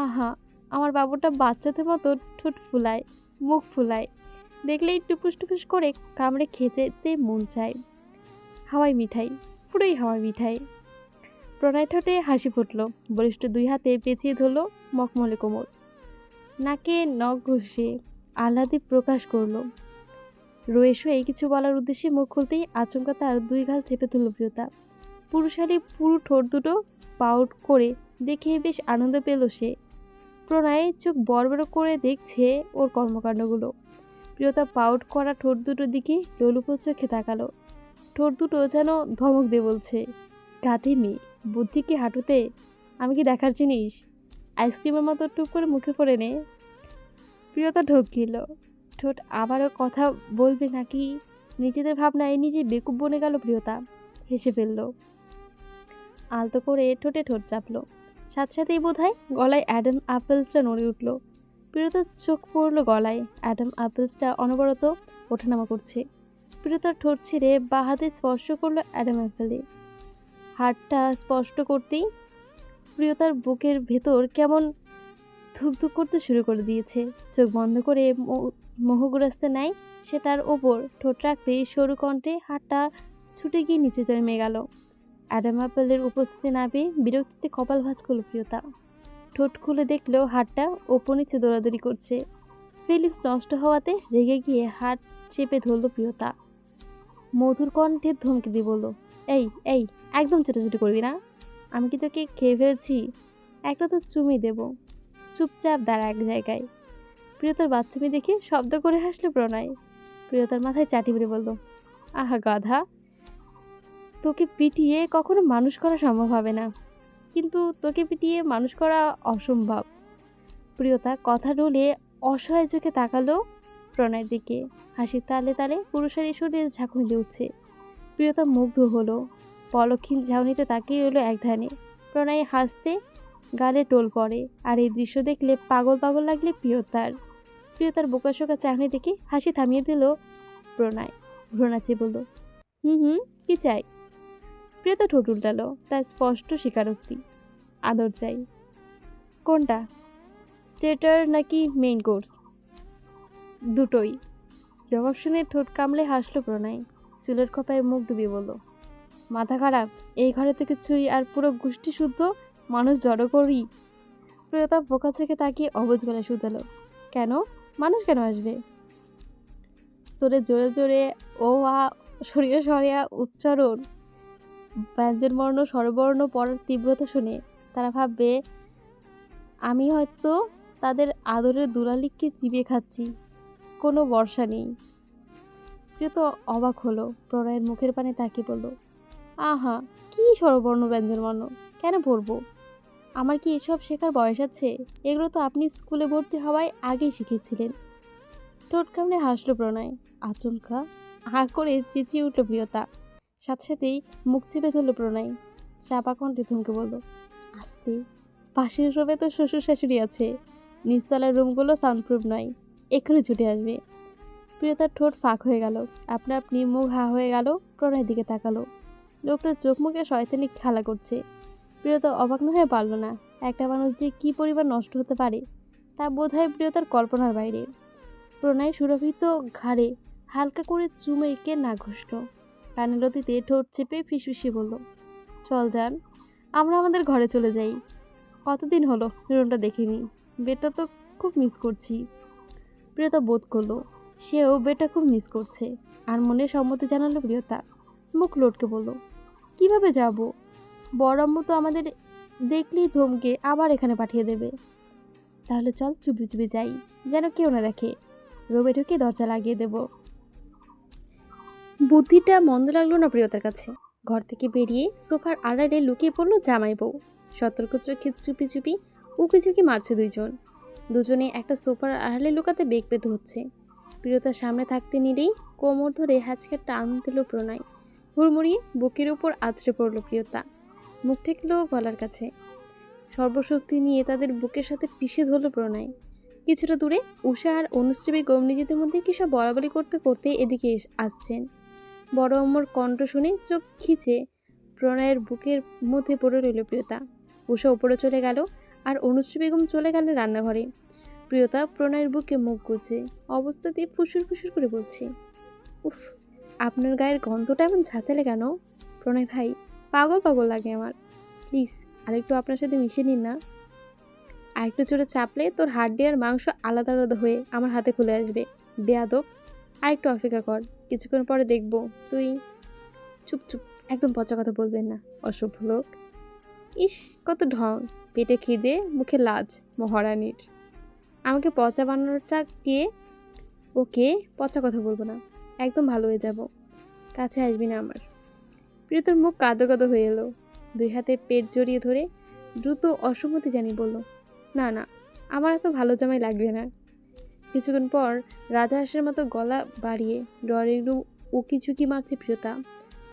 আহা, আমার বাবুটা বাচ্চাদের মতো ঠোঁট ফুলায়, মুখ ফুলায়, দেখলেই টুপুস টুপুস করে কামড়ে খেতে মন চায়। হাওয়াই মিঠাই, পুরোই হাওয়াই মিঠাই। প্রণয় ঠোঁটে হাসি ফুটল। বলিষ্ঠ 2 হাতে পেঁচিয়ে ধরল মখমলে কোমর। নাকে নখ ঘষে আহ্লাদে প্রকাশ করল। রয়ে শুয়ে কিছু বলার উদ্দেশ্যে মুখ খুলতেই আচমকা তার 2 গাল চেপে ধরল প্রিয়তা। পুরুষালী পুরো ঠোঁট দুটো পাউট করে দেখে বেশ আনন্দ পেল সে। প্রণয় চোখ বড় বড় করে দেখছে ওর কর্মকাণ্ডগুলো। প্রিয়তা পাউট করা ঠোঁট দুটোর দিকে লোলুপ চোখে তাকালো। ঠোঁট দুটো যেন ধমক দিয়ে বলছে, গাধি মেয়ে, বুদ্ধি কি হাঁটুতে? আমি কি দেখার জিনিস? আইসক্রিমের মতো টুপ করে মুখে পড়ে নে। প্রিয়তা ঢোক গেল। ঠোঁট আবারও কথা বলবে নাকি নিজেদের ভাবনায় নিজে বেকুব বনে গেল প্রিয়তা। হেসে ফেলল, আলতো করে ঠোঁটে ঠোঁট চাপলো। সাথে সাথেই বোধহয় গলায় অ্যাডাম আপেলটা নড়ে উঠল। প্রিয়তার চোখ পড়ল গলায়। অ্যাডাম অ্যাপেলসটা অনবরত ওঠানামা করছে। প্রিয়তার ঠোঁট ছেড়ে বাঁ হাতে স্পর্শ করলো অ্যাডাম অ্যাপেলে। হাতটা স্পষ্ট করতেই প্রিয়তার বুকের ভেতর কেমন ধুকধুক করতে শুরু করে দিয়েছে। চোখ বন্ধ করে মোহগ্রস্তে নেয় সে তার ওপর ঠোঁট রাখতেই সরু কণ্ঠে হাতটা ছুটে গিয়ে নিচে জন্মে গেল। অ্যাডাম অ্যাপেলের উপস্থিতি না পেয়ে বিরক্তিতে কপাল ভাঁজ করল প্রিয়তা। ঠোঁট খুলে দেখলেও হাতটা ওপর নিচে দৌড়াদৌড়ি করছে। ফিলিংস নষ্ট হওয়াতে রেগে গিয়ে হাত চেপে ধরল প্রিয়তা। মধুর কণ্ঠে ধমকে দিয়ে বলল, এই এই একদম ছোটাছুটি করবি না। আমি কি তোকে খেয়ে ফেলছি? একটা তো চুমই দেব। চুপচাপ দাঁড়া এক জায়গায়। প্রিয়তার বাচ্চামি দেখে শব্দ করে হাসলো প্রণয়। প্রিয়তার মাথায় চাটি মেরে বলল, আহা গাধা, তোকে পিটিয়ে কখনো মানুষ করা সম্ভব হবে না, কিন্তু তোকে পিটিয়ে মানুষ করা অসম্ভব। প্রিয়তা কথা বলে অসহায় চোখে তাকালো প্রণয়ের দিকে। হাসির তালে তালে পুরুষের শরীরে ঝাঁকুনি দিয়ে উঠছে। প্রিয়তা মুগ্ধ হলো। পলক্ষীন ঝাউনিতে তাকিয়ে রইল এক ধ্যানে। প্রণয় হাসতে গালে টোল পড়ে। আর এই দৃশ্য দেখলে পাগল পাগল লাগলে প্রিয়তার বোকাশোকা চাহনি দেখে হাসি থামিয়ে দিল প্রণয়। ভ্রুনাচে বলল, হুম, কি চাই? প্রিয়তা ঠোঁট উল্টালো। তার স্পষ্ট স্বীকারোক্তি, আদর চাই। কোনটা, স্টেটার নাকি মেইন কোর্স? দুটোই। জবাব শুনে ঠোঁট কামড়ে হাসলো প্রণয়। চুলের খোপায় মুখ ডুবিয়ে বলল, মাথা খারাপ? এই ঘরে থেকে ছুঁই আর পুরো গোষ্ঠী শুদ্ধ মানুষ জড়ো করি? প্রিয়তা বোকা চোখে তাকিয়ে অবুঝ গলায় শুধালো, কেন? মানুষ কেন আসবে? তোরে জোরে জোরে ও আ সরিয়া সরিয়া উচ্চারণ, ব্যঞ্জনবর্ণ স্বরবর্ণ পড়ার তীব্রতা শুনে তারা ভাববে আমি হয়তো তাদের আদরের দুলালিককে চিবিয়ে খাচ্ছি। কোনো বর্ষা নেই। প্রিয়তা অবাক হলো। প্রণয়ের মুখের পানে তাকিয়ে বলল, আহা, কি স্বরবর্ণ ব্যঞ্জনবর্ণ, কেন পড়বো? আমার কি এসব শেখার বয়স আছে? এগুলো তো আপনি স্কুলে ভর্তি হওয়ায় আগেই শিখেছিলেন। ঠোঁট কামড়ে হাসলো প্রণয়। আচমকা হা করে চেঁচিয়ে উঠল প্রিয়তা। সাথে সাথেই মুখ চেপে ধরল প্রণয়। চাপা কণ্ঠে থমকে বলল, আস্তে, পাশের রুমে তো শ্বশুর শাশুড়ি আছে। নিচতলার রুমগুলো সাউন্ডপ্রুফ নয়, এক্ষুনি ছুটে আসবে। প্রিয়তার ঠোঁট ফাঁক হয়ে গেল। আপনা আপনি মুখ হা হয়ে গেল। প্রণয়ের দিকে তাকালো। লোকটার চোখ মুখে শয়তানি খেলা করছে। প্রিয়তা অবাক না হয়ে পারল না। একটা মানুষ যে কি পরিবার নষ্ট হতে পারে তা বোধহয় প্রিয়তার কল্পনার বাইরে। প্রণয় সুরভিত ঘাড়ে হালকা করে চুমে এঁকে না ঘষল। কানের লতিতে ঠোঁট চেপে ফিসফিসিয়ে বলল, চল যান, আমরা আমাদের ঘরে চলে যাই। কতদিন হলো রুমটা দেখিনি। বেডটা তো খুব মিস করছি। প্রিয়তা বোধ করলো সেও বেডটা খুব মিস করছে। আর মনে সম্মতি জানালো প্রিয়তা। মুখ লটকে বলল, কিভাবে যাব? বড় আম্মু তো আমাদের দেখলেই ধমকে আবার এখানে পাঠিয়ে দেবে। তাহলে চল চুপি চুপি যাই, যেন কেউ না দেখে। রুমে ঢুকে দরজা লাগিয়ে দেব। বুদ্ধিটা মন্দ লাগলো না প্রিয়তার কাছে। ঘর থেকে বেরিয়ে সোফার আড়ালে লুকিয়ে পড়লো জামাই বউ। সতর্ক চোখে চুপি চুপি উকি ঝুঁকি মারছে দুজনে একটা সোফার আড়ালে লুকাতে বেগ পেতে হচ্ছে। প্রিয়তার সামনে থাকতে নিলেই কোমর ধরে হ্যাচকে টান দিল প্রণয়। হুড়মুড়িয়ে বুকের উপর আছড়ে পড়ল প্রিয়তা। মুখ ঠেকল গলার কাছে। সর্বশক্তি নিয়ে তাদের বুকের সাথে পিষে ধরল প্রণয়। কিছুটা দূরে উষা আর অনুশ্রী বেগম নিজেদের মধ্যে কি সব বলাবলি করতে করতে এদিকে আসছেন। বড় আম্মুর কণ্ঠ শুনে চোখ খিচে প্রণয়ের বুকের মধ্যে পড়ে রইল প্রিয়তা। উষা উপরে চলে গেল আর অনুশ্রী বেগম চলে গেলেন রান্নাঘরে। প্রিয়তা প্রণয়ের বুকে মুখ গুজে অবস্থাতে ফুসুর ফুসুর করে বলছে, উফ, আপনার গায়ের গন্ধটা এমন ঝাঁচালে কেন? প্রণয় ভাই, পাগল পাগল লাগে আমার। প্লিজ আরেকটু আপনার সাথে মিশিয়ে নিন না। আরেকটু জোরে চাপলে তোর হাড্ডি আর মাংস আলাদা আলাদা হয়ে আমার হাতে খুলে আসবে। বেয়াদব, আরেকটু অপেক্ষা কর, কিছুক্ষণ পরে দেখবো তুই। চুপ চুপ, একদম পচা কথা বলবেন না, অসভ্য লোক। ইস, কত ঢং, পেটে খিদে মুখে লাজ মহারানীর। আমাকে পচা বানানোটা কে? ওকে, পচা কথা বলবো না, একদম ভালো হয়ে যাব। কাছে আসবি না আমার। প্রিয়তার মুখ কাঁদো কাঁদো হয়ে এলো। দুই হাতে পেট জড়িয়ে ধরে দ্রুত অসম্মতি জানিয়ে বলল, না না, আমার এত ভালো জামাই লাগবে না। কিছুক্ষণ পর রাজহাঁসের মতো গলা বাড়িয়ে ড্রয়িং রুম উকি ঝুঁকি মারছে প্রিয়তা।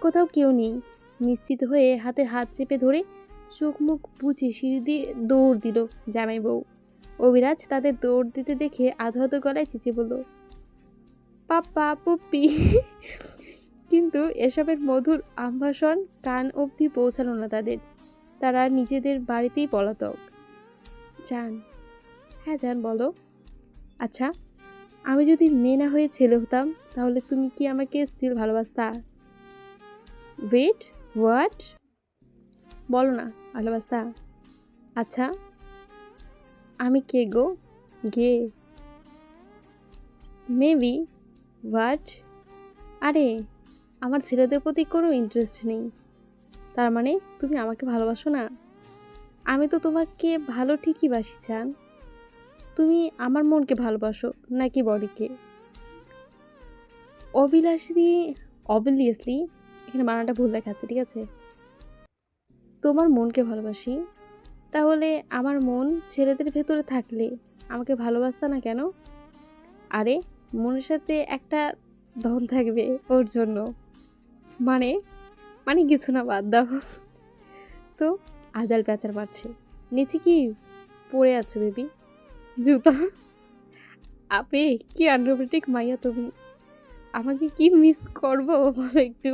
কোথাও কেউ নেই। নিশ্চিত হয়ে হাতে হাত চেপে ধরে চোখ মুখ বুঝে সিঁড়ি দিয়ে দৌড় দিল জামাই বউ। অভিরাজ তাদের দৌড় দিতে দেখে আধো আধো গলায় চেঁচিয়ে বলল, পাপ্পা পুপ্পি। কিন্তু এসবের মধুর আম্ভাসন কান অবধি পৌঁছালো না তাদের। তারা নিজেদের বাড়িতেই পলাতক। জান, হ্যাঁ জান বলো। আচ্ছা, আমি যদি মেয়ে না হয়ে ছেলে হতাম তাহলে তুমি কি আমাকে স্টিল ভালোবাসতা? Wait, what? বলো না, ভালোবাসতা? আচ্ছা, আমি কে গো? গে? মেবি। হোয়াট? আরে, আমার ছেলেদের প্রতি কোনো ইন্টারেস্ট নেই। তার মানে তুমি আমাকে ভালোবাসো না? আমি তো তোমাকে ভালো ঠিকই বাসি চান। তুমি আমার মনকে ভালোবাসো নাকি বডিকে? অবিলাসী, অবভিয়াসলি এখানে বানানটা ভুল দেখাচ্ছে, ঠিক আছে? তোমার মনকে ভালোবাসি। তাহলে আমার মন ছেলেদের ভেতরে থাকলে আমাকে ভালোবাসতা না কেন? আরে, মনের সাথে একটা ধন থাকবে ওর জন্য। মানে মানে কিছু না, বাদ দাও তো। আজাল প্যাচার মারছে। নিচে কি পড়ে আছো বেবি? জুতা? আপে কি আনরোমান্টিক মাইয়া তুমি। আমাকে কি মিস করবো বলো একটু?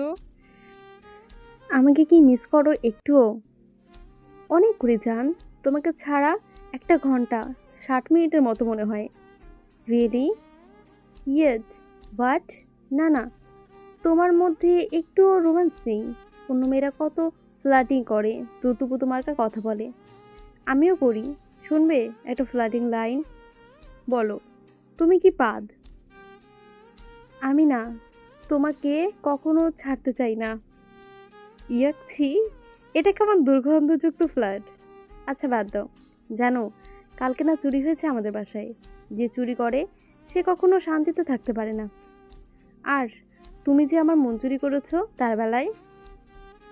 আমাকে কি মিস করো একটুও? অনেক করে যান, তোমাকে ছাড়া একটা ঘন্টা 60 মিনিটের মতো মনে হয়। রিয়েলি? ইয়েট? বাট না না, তোমার মধ্যে একটুও রোম্যান্স নেই। অন্য মেয়েরা কত ফ্লার্টিং করে, তুতুপুতু মার্কা কথা বলে। আমিও করি। শুনবে একটা ফ্লার্টিং লাইন? বলো, তুমি কি পাদ? আমি না, তোমাকে কখনো ছাড়তে চাই না। ইয়াকছি, এটা কেমন দুর্গন্ধযুক্ত ফ্লার্ট। আচ্ছা বাদ দাও। জানো, কালকে না চুরি হয়েছে আমাদের বাসায়। যে চুরি করে সে কখনো শান্তিতে থাকতে পারে না। আর তুমি যে আমার মন চুরি করেছো তার বেলায়,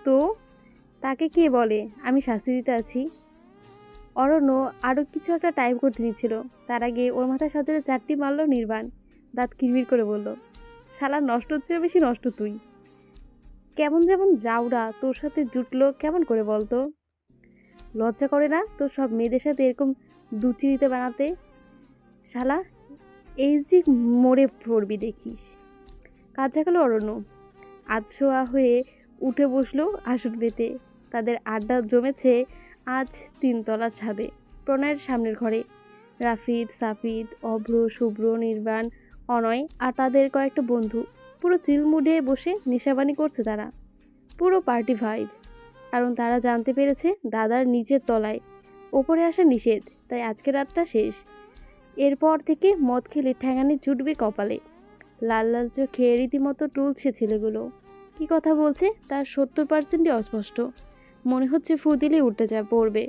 তো তাকে কে বলে আমি শাস্তি দিতে আছি? অরণ্য আরও কিছু একটা টাইপ করতে নিচ্ছিল, তার আগে ওর মাথায় সজরে 4টি মারল নির্বাণ। দাঁত কিরবির করে বলল, শালা নষ্ট চেয়ে বেশি নষ্ট তুই। কেমন যেমন জাউরা তোর সাথে জুটলো কেমন করে বলতো? লজ্জা করে না তোর সব মেয়েদের সাথে এরকম দুচিরিতে বানাতে? শালা এইচডি মোড়ে পড়বি দেখিস। কাজ জাগালো অরণ্য। আধশোয়া হয়ে উঠে বসলো আসন পেতে। তাদের আড্ডা জমেছে আজ 3 তলার ছাদে, প্রণয়ের সামনের ঘরে। রাফিদ, সাফিদ, অভ্র, শুভ্র, নির্বাণ, অনয় আর তাদের কয়েকটা বন্ধু পুরো চিল মুডে বসে নেশাবানি করছে তারা। পুরো পার্টি ভাইব। কারণ তারা জানতে পেরেছে দাদার নিচের তলায় ওপরে আসা নিষেধ, তাই আজকের রাতটা শেষ। এরপর থেকে মদ খেলে ঠ্যাঙানি জুটবে কপালে। লাল লাল চোখে রীতিমতো টুলছে ছেলেগুলো। কি কথা বলছে তার 70%ই অস্পষ্ট। মনে হচ্ছে ফু দিলেই উঠতে যায় পড়বে।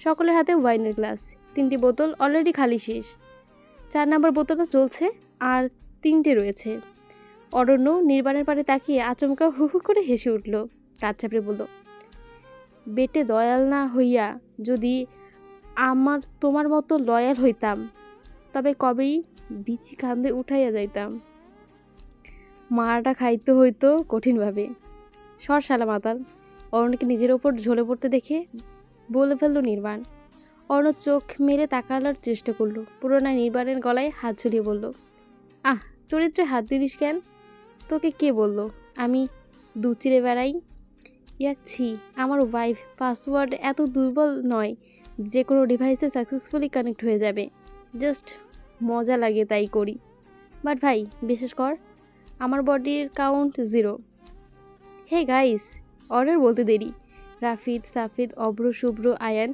সকলের হাতে ওয়াইনের গ্লাস। 3টি বোতল অলরেডি খালি শেষ। 4 নম্বর বোতলটা চলছে আর 3টে রয়েছে। অরণ্য নির্বাণের পাড়ে তাকিয়ে আচমকা হু হু করে হেসে উঠল। কাজ চাপড়ে বলল, বেটে দয়াল না হইয়া যদি তোমার মতো লয়াল হইতাম তবে কবেই বিচি কান্দে উঠাইয়া যাইতাম। মারাটা খাইতে হইতো কঠিনভাবে। সর শালা মাতাল। অরণ্যকে নিজের ওপর ঝলে পড়তে দেখে বলে ফেলল নির্বাণ। অরণ্য চোখ মেরে তাকানোর চেষ্টা করলো। পুরোনা নির্বাণের গলায় হাত ঝুলিয়ে বলল, আহ, চরিত্রে হাত দিলিস কেন? তোকে কে বলল আমি দুচিরে বেড়াই? ইয়াকছি, আমার ওয়াইফ পাসওয়ার্ড এত দুর্বল নয়, যে কোনো ডিভাইসে সাকসেসফুলি কানেক্ট হয়ে যাবে। জাস্ট মজা লাগে তাই করি। বাট ভাই বিশেষ কর, আমার বডির কাউন্ট 0। হে গাইস, অর্ডার বলতে দেরি। রাফিদ, সাফিদ, অভ্র, শুভ্র, আয়ান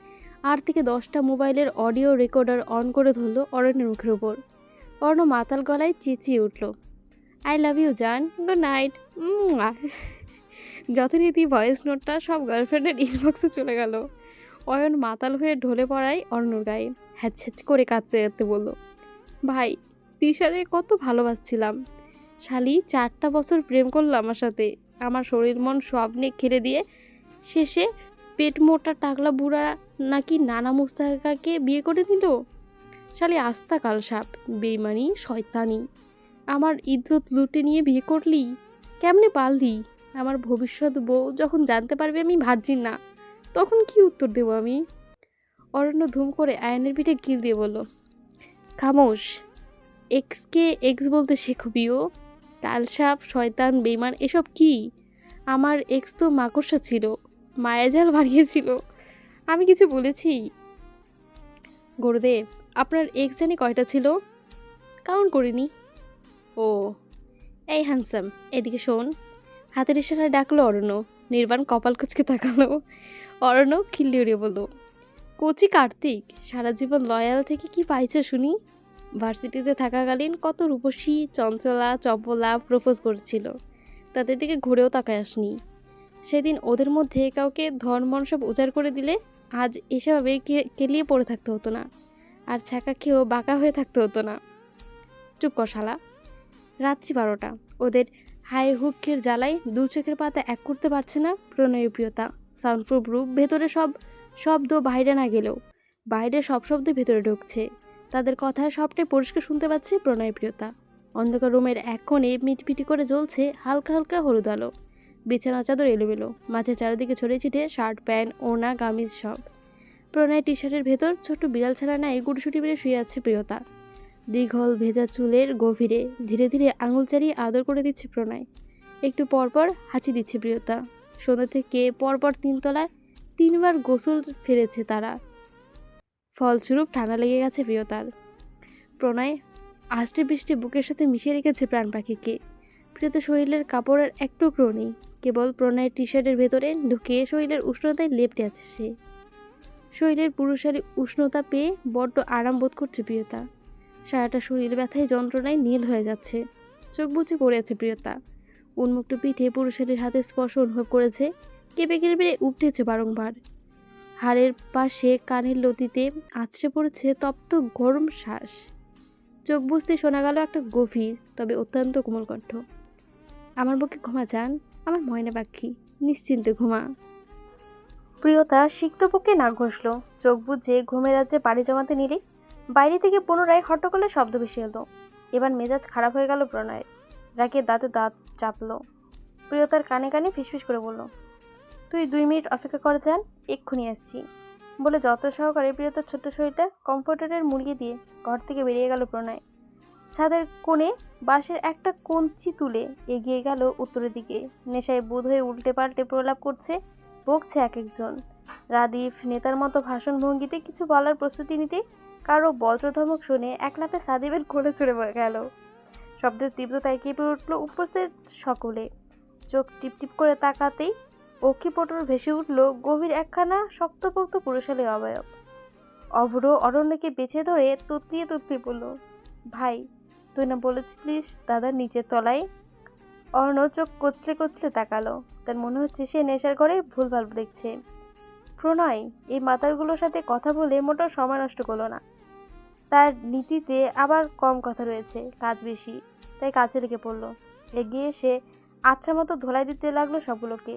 8 থেকে 10টা মোবাইলের অডিও রেকর্ডার অন করে ধরল অরণ্যের মুখের ওপর। অর্ণ মাতাল গলায় চেঁচিয়ে উঠল, আই লাভ ইউ জান, গুড নাইট। যথারীতি ভয়েস নোটটা সব গার্লফ্রেন্ডের ইনবক্সে চলে গেল। অয়ন মাতাল হয়ে ঢলে পড়ায় অর্ণর গায়ে হ্যাচ করে কাঁদতে কাঁদতে বলল, ভাই তিশারে কত ভালোবাসছিলাম। শালি 4টা বছর প্রেম করলো আমার সাথে, আমার শরীর মন সব নিয়ে খেলে দিয়ে শেষে পেট মোটা টাকলা বুড়া নাকি নানা মুস্তাকাকে বিয়ে করে নিল। শালি আস্তা কাল সাপ, বেইমানি, শয়তানি। আমার ইজ্জত লুটে নিয়ে বিয়ে করলি, কেমনে পারলি? আমার ভবিষ্যৎ বউ যখন জানতে পারবে আমি ভার্জিন না, তখন কি উত্তর দেব আমি? অরণ্য ধুম করে আয়নের পিঠে কিল দিয়ে বলল, খামোশ। এক্সকে এক্স বলতে শেখো প্রিয়। কালসাপ, শয়তান, বেইমান এসব কি? আমার এক্স তো মাকড়সা ছিল, মায়াজাল বানিয়েছিল। আমি কিছু বলেছি? গুরুদেব, আপনার এক্স জানি কয়টা ছিল? কাউন্ট করিনি। ও, এই হ্যান্ডসাম, এদিকে শোন। হাতের ইশারায় ডাকলো অরণ্য। নির্বাণ কপাল কুঁচকে তাকালো। অরণ্য খিল্লি উড়িয়ে বলল, কোচি কার্তিক, সারা জীবন লয়াল থেকে কি পাইছো শুনি? ভার্সিটিতে থাকাকালীন কত রূপসী, চঞ্চলা, চপলা প্রপোজ করছিল, তাদের দিকে ঘুরেও তাকায় আসনি। সেদিন ওদের মধ্যে কাউকে ধর্মন সব উজাড় করে দিলে আজ এসবে কেলিয়ে পড়ে থাকতে হতো না, আর ছ্যাঁকা খেয়েও বাঁকা হয়ে থাকতে হতো না। চুপ কর শালা। রাত্রি 12টা। ওদের হাই হুকের জ্বালায় দু চোখের পাতা এক করতে পারছে না প্রণয় প্রিয়তা। সাউন্ডপ্রুফ রূপ, ভেতরে সব শব্দ বাইরে না গেলেও বাইরে সব শব্দ ভেতরে ঢুকছে। তাদের কথা সবটাই পরিষ্কার শুনতে পাচ্ছে প্রণয় প্রিয়তা। অন্ধকার রুমের এক কোণে মিটমিটি করে জ্বলছে হালকা হালকা হলুদ আলো। বিছানা চাদর এলোমেলো, মাঝে চারিদিকে ছড়িয়ে ছিটিয়ে শার্ট, প্যান্ট, ওড়না, কামিজ সব। প্রণয় টি শার্টের ভেতর ছোট্ট বিড়াল ছাড়া নাই গুটুসুটি বেড়ে শুয়ে আছে প্রিয়তা। দীঘল ভেজা চুলের গভীরে ধীরে ধীরে আঙুল চালিয়ে আদর করে দিচ্ছে প্রণয়। একটু পরপর হাঁচি দিচ্ছে প্রিয়তা। সন্ধ্যা থেকে পরপর 3 তলায় 3বার গোসল ফেলেছে তারা। ফলস্বরূপ ঠান্ডা লেগে গেছে প্রিয়তার। প্রণয় আষ্টে বৃষ্টি বুকের সাথে মিশিয়ে রেখেছে প্রাণ পাখিকে। প্রিয়ত শরীরের কাপড়ের এক টুকরো নেই, কেবল প্রণয়ের টি শার্টের ভেতরে ঢুকে শরীরের উষ্ণতায় লেপ্টে আছে সে। শরীরের পুরুষালী উষ্ণতা পেয়ে বড্ড আরাম বোধ করছে প্রিয়তা। সারাটা শরীর ব্যথায় যন্ত্রণায় নীল হয়ে যাচ্ছে। চোখ বুজে পড়ে আছে প্রিয়তা। উন্মুক্ত পিঠে পুরুষালীর হাতের স্পর্শ অনুভব করেছে। কেঁপে কেঁপে উঠেছে বারংবার। হাড়ের পাশে কানের লতিতে আছড়ে পড়েছে তপ্ত গরম শ্বাস। চোখ বুজতে শোনা গেল একটা গভীর তবে অত্যন্ত কোমল কণ্ঠ। আমার বুকে ঘুমা যান, আমার ময়না পাখি, নিশ্চিন্তে ঘুমা। প্রিয়তা সিক্ত বুকে নাক ঘষল। চোখ বুজে ঘুমের রাজ্যে পাড়ি জমাতে নিলে বাইরে থেকে পুনরায় হট্টগোলের শব্দ ভেসে এলো। এবার মেজাজ খারাপ হয়ে গেল প্রণয়ের। রাগে দাঁতে দাঁত চাপলো। প্রিয়তার কানে কানে ফিসফিস করে বলল, তুই 2 মিনিট অপেক্ষা করে যান, এক্ষুনি আসছি। বলে যত সহকারে প্রিয়তার ছোট্ট শরীরটা কমফোর্টারের মুড়িয়ে দিয়ে ঘর থেকে বেরিয়ে গেল প্রণয়। ছাদের কোণে বাঁশের একটা কঞ্চি তুলে এগিয়ে গেল উত্তরের দিকে। নেশায় বোধ হয়ে উল্টে পাল্টে প্রলাপ করছে, বকছে এক একজন। রাদীপ নেতার মতো ভাষণ ভঙ্গিতে কিছু বলার প্রস্তুতি নিতে কারো বজ্রধমক শুনে এক লাফে সাদিবের কোলে চড়ে গেল। শব্দের তীব্রতায় কেঁপে উঠল উপস্থিত সকলে। চোখ টিপটিপ করে তাকাতেই অক্ষিপটল ভেসে উঠল গভীর একখানা শক্তপোক্ত পুরুষালী অবয়ব। অভ্র অরণ্যকে বেছে ধরে তুতলিয়ে তুতলিয়ে বলল, ভাই, তুই না বলেছিলিস দাদার নিচের তলায়? অর্ণ চোখ কচলে কচলে তাকালো। তার মনে হচ্ছে সে নেশার ঘরে ভুলভাল দেখছে। প্রণয় এই মাতালগুলোর সাথে কথা বলে মোটেও সময় নষ্ট করলো না। তার নীতিতে আবার কম কথা রয়েছে, কাজ বেশি, তাই কাজে লেগে পড়ল। এগিয়ে এসে আচ্ছা মতো ধোলাই দিতে লাগলো সবগুলোকে।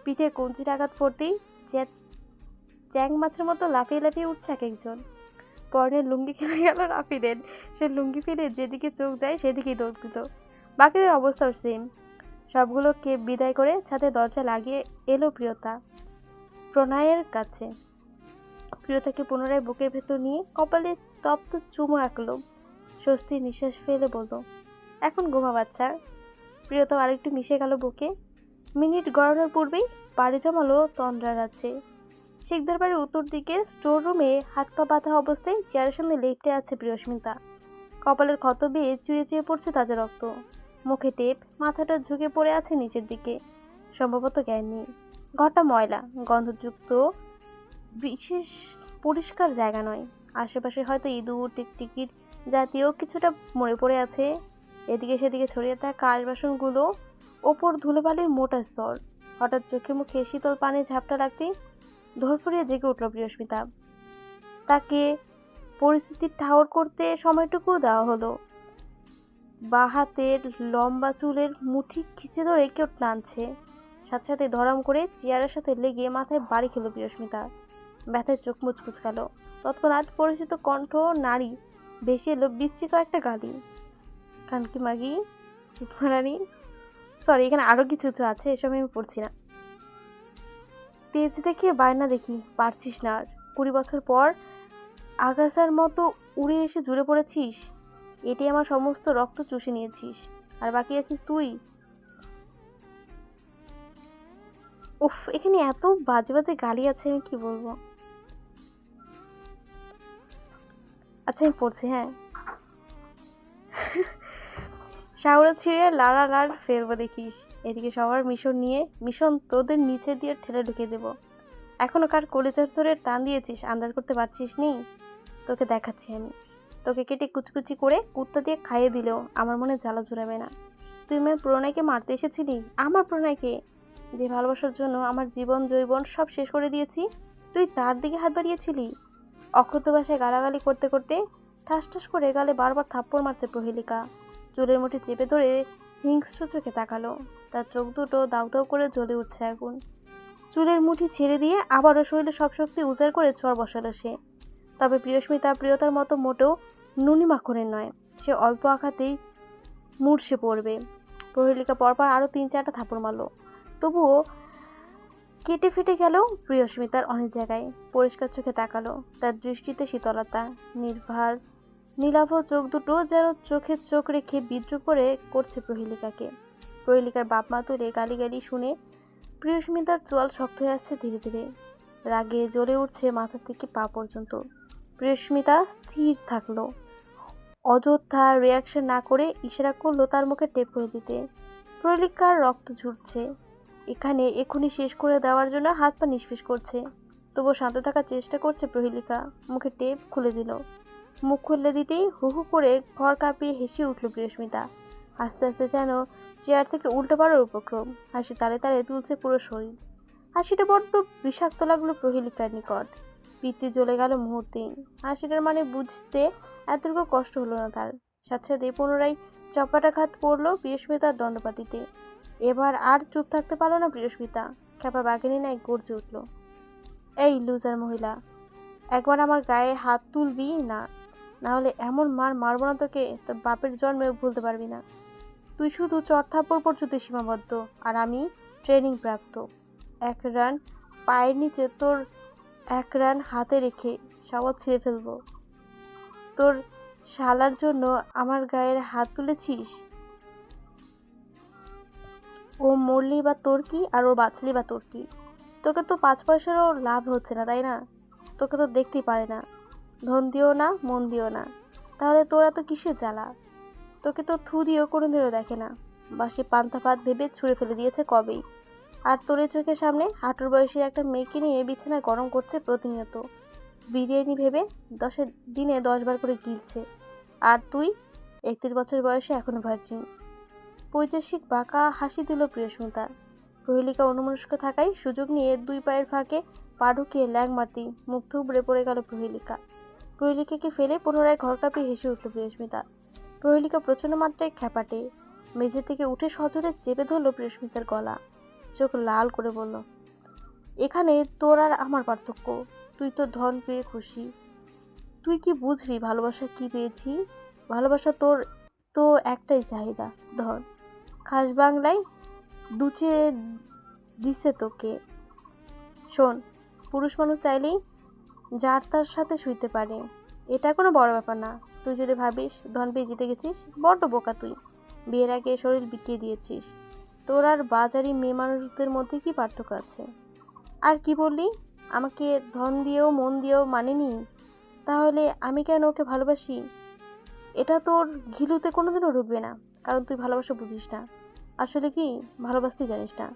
পিঠে কঞ্চির আঘাত পড়তেই চ্যাং মাছের মতো লাফিয়ে লাফিয়ে উঠছে এক একজন। পরনের লুঙ্গি খেলে গেল রাফিদের। সে লুঙ্গি ফেলে যেদিকে চোখ যায় সেদিকেই দৌড় দিল। বাকিদের অবস্থাও সেম। সবগুলোকে বিদায় করে ছাদে দরজা লাগিয়ে এলো প্রিয়তা প্রণয়ের কাছে। প্রিয়তাকে পুনরায় বুকের ভেতর নিয়ে কপালে তপ্ত চুমু আঁকলো। স্বস্তির নিঃশ্বাস ফেলে বলল, এখন ঘুমা বাচ্চা। প্রিয়তাও আরেকটু মিশে গেল বুকে। মিনিট গড়ানোর পূর্বেই পাড়ি জমালো তন্দ্রার আছে। শিকদার বাড়ির উত্তর দিকে স্টোর রুমে হাত পা বাঁধা অবস্থায় চেয়ারের সামনে লেপ্টে আছে প্রিয়স্মিতা। কপালের ক্ষত বেয়ে চুয়ে চুয়ে পড়ছে তাজা রক্ত। মুখে টেপ, মাথাটা ঝুঁকে পড়ে আছে নিচের দিকে। সম্ভবত জ্ঞান নেই। ঘরটা ময়লা, গন্ধযুক্ত, বিশেষ পরিষ্কার জায়গা নয়। আশেপাশে হয়তো ইঁদুর, টিকটিকির জাতীয় কিছুটা মরে পড়ে আছে। এদিকে সেদিকে ছড়িয়ে থাকা কাঁচবাসনগুলো ওপর ধুলোবালির মোটা স্তর। হঠাৎ চোখে মুখে শীতল পানির ঝাপটা লাগতেই ধরফরিয়ে জেগে উঠল প্রিয়স্মিতা। তাকে পরিস্থিতির ঠাহর করতে সময়টুকু দেওয়া হলো। বা হাতের লম্বা চুলের মুঠি খিচে ধরে কেউ টানছে। সাথে সাথে ধরাম করে চেয়ারের সাথে লেগে মাথায় বাড়ি খেল প্রিয়স্মিতা। ব্যথায় চোখ মুচকুচ গেল। তৎক্ষণাৎ পরিচিত কণ্ঠ নারী ভেসে এলো বৃষ্টি কয়েকটা গালি। কানকি মাগি, উঠমারানি, সরি, এখানে আরও কিছু কিছু আছে, এসব আমি পড়ছি না। তেজ দেখিয়ে বায়না দেখি, পারছিস না আর। 20 বছর পর আগাছার মতো উড়ে এসে জুড়ে পড়েছিস। এটি আমার সমস্ত রক্ত চুষে নিয়েছিস, আর বাকি আছিস তুই। উফ, এখানে এত বাজে বাজে গালি আছে, আমি কি বলবো। আচ্ছা আমি পড়ছি, হ্যাঁ। শাওরা ছিঁড়ে লাড় ফেলবো দেখিস। এদিকে সবার মিশন তোদের নিচে দিয়ে ঠেলে ঢুকিয়ে দেবো। এখনো কার কলিজার ধরে টান দিয়েছিস আন্দাজ করতে পারছিস নি? তোকে দেখাচ্ছি আমি। তোকে কেটে কুচকুচি করে কুত্তা দিয়ে খাইয়ে দিলেও আমার মনে জ্বালা জুড়াবে না। তুই মেয়ে প্রণয়কে মারতে এসেছিলি? আমার প্রণয়কে, যে ভালোবাসার জন্য আমার জীবন জৈবন সব শেষ করে দিয়েছি, তুই তার দিকে হাত বাড়িয়েছিলি। অক্ষত ভাষায় গালাগালি করতে করতে ঠাস ঠাস করে গালে বারবার থাপ্পড় মারছে প্রহেলিকা। চুলের মুঠি চেপে ধরে হিংস্র চোখে তাকালো। তার চোখ দুটো দাউ দাউ করে জ্বলে উঠছে আগুন। চুলের মুঠি ছেড়ে দিয়ে আবারও শরীরে সব শক্তি উজাড় করে চর বসালো সে। তবে প্রিয়স্মিতা প্রিয়তার মতো মোটেও নুনি মাখনের নয়। সে অল্প আঘাতেই মূর্ছে পড়বে। প্রহেলিকা পরপর আরও 3-4টা থাপড় মারল, তবুও কেটে ফেটে গেল প্রিয়স্মিতার অনেক জায়গায়। পরিষ্কার চোখে তাকালো, তার দৃষ্টিতে শীতলতা। নির্ভাল নীলাভ চোখ দুটো যেন চোখে চোখ রেখে বিদ্রুপ করে করছে প্রহেলিকাকে। প্রহেলিকার বাপ মা তুলে গালি শুনে প্রিয়স্মিতার চোয়াল শক্ত হয়ে আসছে ধীরে ধীরে। রাগে জ্বলে উঠছে মাথা থেকে পা পর্যন্ত। প্রিয়স্মিতা স্থির থাকলো, অযথা রিয়াকশন না করে ইশারা করলো তার মুখে টেপ করে দিতে। প্রহেলিকার রক্ত ঝরছে, এখানে এখনই শেষ করে দেওয়ার জন্য হাত পা নিষ্পিস করছে। তবুও শান্ত থাকার চেষ্টা করছে প্রহেলিকা। মুখে টেপ খুলে দিল। মুখ খুললে দিতেই হু হু করে ঘর কাঁপিয়ে হেসে উঠল প্রিয়স্মিতা। আস্তে আস্তে যেন চেয়ার থেকে উল্টো পাড়ার উপক্রম। হাসি তালে তালে তুলছে পুরো শরীর। হাসিটা বড্ড বিষাক্ত লাগলো প্রহেলিকার নিকট। পিত্তি জ্বলে গেল মুহূর্তেই। হাসিটার মানে বুঝতে এতটুকু কষ্ট হলো না তার। সাথে সাথে পুনরায় চপাটাঘাত পড়লো প্রিয়স্মিতার দণ্ডপাতিতে। এবার আর চুপ থাকতে পারলো না প্রিয়স্মিতা। খ্যাপা বাঘিনী নাই গর্জে উঠল, এই লুজার মহিলা, একবার আমার গায়ে হাত তুলবি না, না হলে এমন মার মারবো না তোকে তোর বাপের জন্মেও ভুলতে পারবি না। তুই শুধু চড়থাপ্পড় পর্যন্ত সীমাবদ্ধ, আর আমি ট্রেনিং প্রাপ্ত। এক রান পায়ের নিচে তোর, এক রান হাতে রেখে সবাই ছেড়ে ফেলবো। তোর শালার জন্য আমার গায়ের হাত তুলেছিস? ও মরলি বা তোর কি, আর ও বাঁচলি বা তোর কি? তোকে তো 5 পয়সারও লাভ হচ্ছে না, তাই না? তোকে তো দেখতেই পারে না, ধন দিও না, মন দিও না, তাহলে তোরা তো কিসের জ্বালা? তোকে তো থু দিয়েও কোনোদিনও দেখে না। বাসি পান্তা ভাত ভেবে ছুঁড়ে ফেলে দিয়েছে কবেই। আর তোর চোখের সামনে হাঁটুর বয়সী একটা মেয়েকে নিয়ে বিছানায় গরম করছে প্রতিনিয়ত। বিরিয়ানি ভেবে 10 দিনে 10 বার করে গিলছে। আর তুই 31 বছর বয়সে এখনো ভার্জিন। পৈচাসিক বাঁকা হাসি দিল প্রিয়স্মিতা। প্রহেলিকা অন্যমনস্ক থাকায় সুযোগ নিয়ে 2 পায়ের ফাঁকে পা ঢুকিয়ে ল্যাং মারতেই মুখ থুবড়ে পড়ে গেল প্রহেলিকা। প্রহেলিকাকে ফেলে পুনরায় ঘর কাঁপিয়ে হেসে উঠল প্রিয়স্মিতা। প্রহেলিকা প্রচণ্ড মাত্রায় খ্যাপাটে। মেঝে থেকে উঠে সজোরে চেপে ধরল প্রিয়স্মিতার গলা। চোখ লাল করে বলল, এখানে তোর আর আমার পার্থক্য। তুই তো ধন পেয়ে খুশি। তুই কি বুঝবি ভালোবাসা কি পেয়েছি? ভালোবাসা তোর তো একটাই চাহিদা, ধন। খাস বাংলায় দুচে দিছে তোকে। শোন, পুরুষ মানুষ চাইলেই যার তার সাথে শুইতে পারে, এটা কোনো বড় ব্যাপার না। তুই যদি ভাবিস ধন পেয়ে জিতে গেছিস, বড্ড বোকা তুই। বিয়ের আগে শরীর বিকিয়ে দিয়েছিস। তোর আর বাজারি মেয়ে মানুষদের মধ্যে কি পার্থক্য আছে? আর কি বললি? আমাকে ধন দিয়েও মন দিয়েও মানেনি, তাহলে আমি কেন ওকে ভালোবাসি? এটা তোর ঘিলুতে কোনোদিনও ঢুকবে না, কারণ তুই ভালোবাসা বুঝিস না। আসলে কি, ভালোবাসতে জানিস না।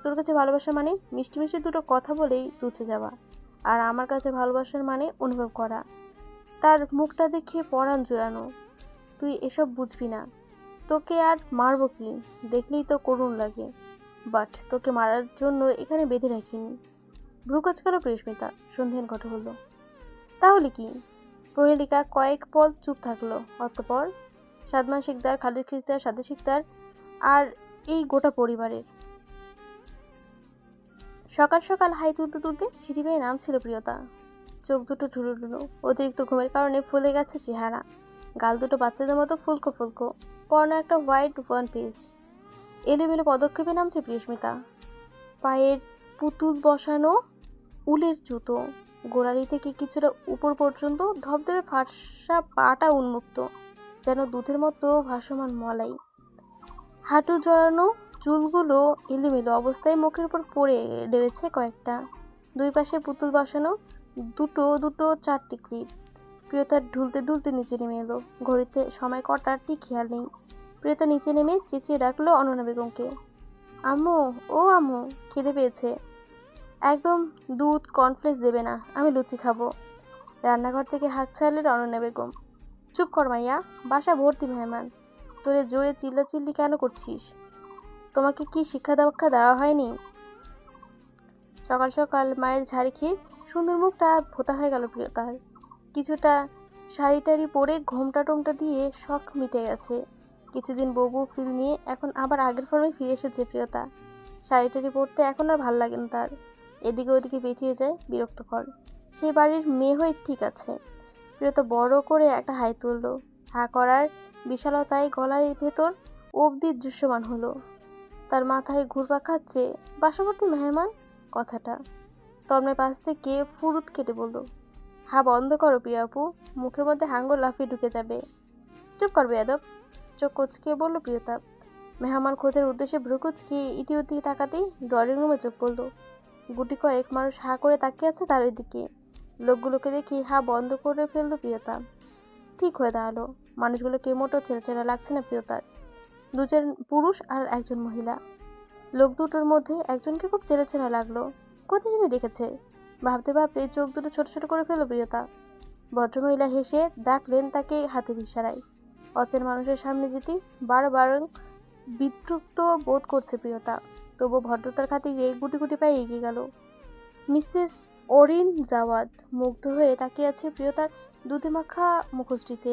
তোর কাছে ভালোবাসা মানে মিষ্টি মিষ্টি দুটো কথা বলেই তুছে যাওয়া, আর আমার কাছে ভালোবাসার মানে অনুভব করা, তার মুখটা দেখে পরাণ জুড়ানো। তুই এসব বুঝবি না। তোকে আর মারবো কি, দেখলেই তো করুণ লাগে। বাট তোকে মারার জন্য এখানে বেঁধে রাখিনি। ভ্রুকাজ গেল প্রিয়স্মিতা। সন্ধ্যান কথা বলল, তাহলে কি? প্রহেলিকা কয়েক পল চুপ থাকলো। অতঃপর সাদমান শিকদার, খালিদ শিকদার, সাদে শিকদার আর এই গোটা পরিবারের সকাল সকাল হাই তুলতে তুলতে সিঁড়ি বেয়ে নামছিল প্রিয়তা। চোখ দুটো ঢুলুঢুলু, অতিরিক্ত ঘুমের কারণে ফুলে গেছে চেহারা। গাল দুটো বাচ্চাদের মতো ফুলকো ফুলকো। পরনে একটা হোয়াইট ওয়ান পিস। এলোমেলো পদক্ষেপে নামছে প্রিয়স্মিতা। পায়ের পুতুল বসানো উলের জুতো, গোড়ালি থেকে কিছুটা উপর পর্যন্ত ধবধবে ফর্সা পাটা উন্মুক্ত, যেন দুধের মতো ভাসমান মলাই। হাঁটু জড়ানো চুলগুলো এলোমেলো অবস্থায় মুখের উপর পড়ে রয়েছে কয়েকটা। দুই পাশে পুতুল বসানো, দুটো দুটো চারটি ক্লিপ। প্রিয়তা ঢুলতে ঢুলতে নিচে নেমে এলো। ঘড়িতে সময় কটার ঠিক খেয়াল নেই। প্রিয়তা নিচে নেমে চেঁচিয়ে ডাকলো অনন্যা বেগমকে। আম্মু, ও আম্মু, খিদে পেয়েছে। একদম দুধ কর্নফ্লেক্স দেবে না, আমি লুচি খাবো। রান্নাঘর থেকে হাঁক ছাড়লেন অনন্যা বেগম। চুপ কর মাইয়া, বাসা ভর্তি মেহমান, তোরে জোরে চিল্লাচিল্লি কেন করছিস? তোমাকে কি শিক্ষা দীক্ষা দেওয়া হয়নি? সকাল সকাল মায়ের ঝাড়ি খেয়ে সুন্দর মুখটা ভোতা হয়ে গেল প্রিয়তার। কিছুটা শাড়ি টাড়ি পরে ঘোমটা টোমটা দিয়ে শখ মিটে গেছে। কিছুদিন বউ ফিল নিয়ে এখন আবার আগের ফর্মে ফিরে এসেছে প্রিয়তা। শাড়ি টাড়ি পরতে এখন আর ভাল লাগে না তার। এদিকে ওদিকে পেঁচিয়ে যায়, বিরক্তকর। সে বাড়ির মেয়ে হয়ে ঠিক আছে। প্রিয়তা বড় করে একটা হাই তুলল। হা করার বিশালতায় গলার ভেতর অবধি দৃশ্যমান হলো। তার মাথায় ঘুরপাক খাচ্ছে বাসাবর্তী মেহমান কথাটা। তন্ময় পাশ থেকে ফুরুত কেটে বলল, হা বন্ধ করো প্রিয়া আপু, মুখের মধ্যে হাঙ্গর লাফিয়ে ঢুকে যাবে। চুপ কর বেয়াদব, চোখ কুচকে বলল প্রিয়তা। মেহমান খোঁজার উদ্দেশ্যে ভ্রু কুচকে ইতিউতি তাকাতেই ড্রয়িং রুমে চোখ পড়ল। গুটি কয়েক মানুষ হা করে তাকিয়ে আছে তার ওই দিকে। লোকগুলোকে দেখে হা বন্ধ করে ফেলল প্রিয়তা। ঠিক হয়ে দাঁড়ালো। মানুষগুলোকে মোটো ছেড়ে ছেড়ে লাগছে না প্রিয়তার। দুজন পুরুষ আর একজন মহিলা। লোক দুটোর মধ্যে একজনকে খুব ছেড়ে ছেড়ে লাগলো। কোথায় জন্য দেখেছে ভাবতে ভাবতে চোখ দুটো ছোট ছোট করে ফেলল প্রিয়তা। ভদ্রমহিলা হেসে ডাকলেন তাকে হাতের ইশারায়। অচেনা মানুষের সামনে যেতে বারবার বিতৃপ্ত বোধ করছে প্রিয়তা, তবু ভদ্রতার খাতিরে গুটি গুটি পায়ে এগিয়ে গেল। মিসেস অরিন জাওয়াদ মুগ্ধ হয়ে তাকিয়ে আছে প্রিয়তার দুধে মাখা মুখশ্রীতে।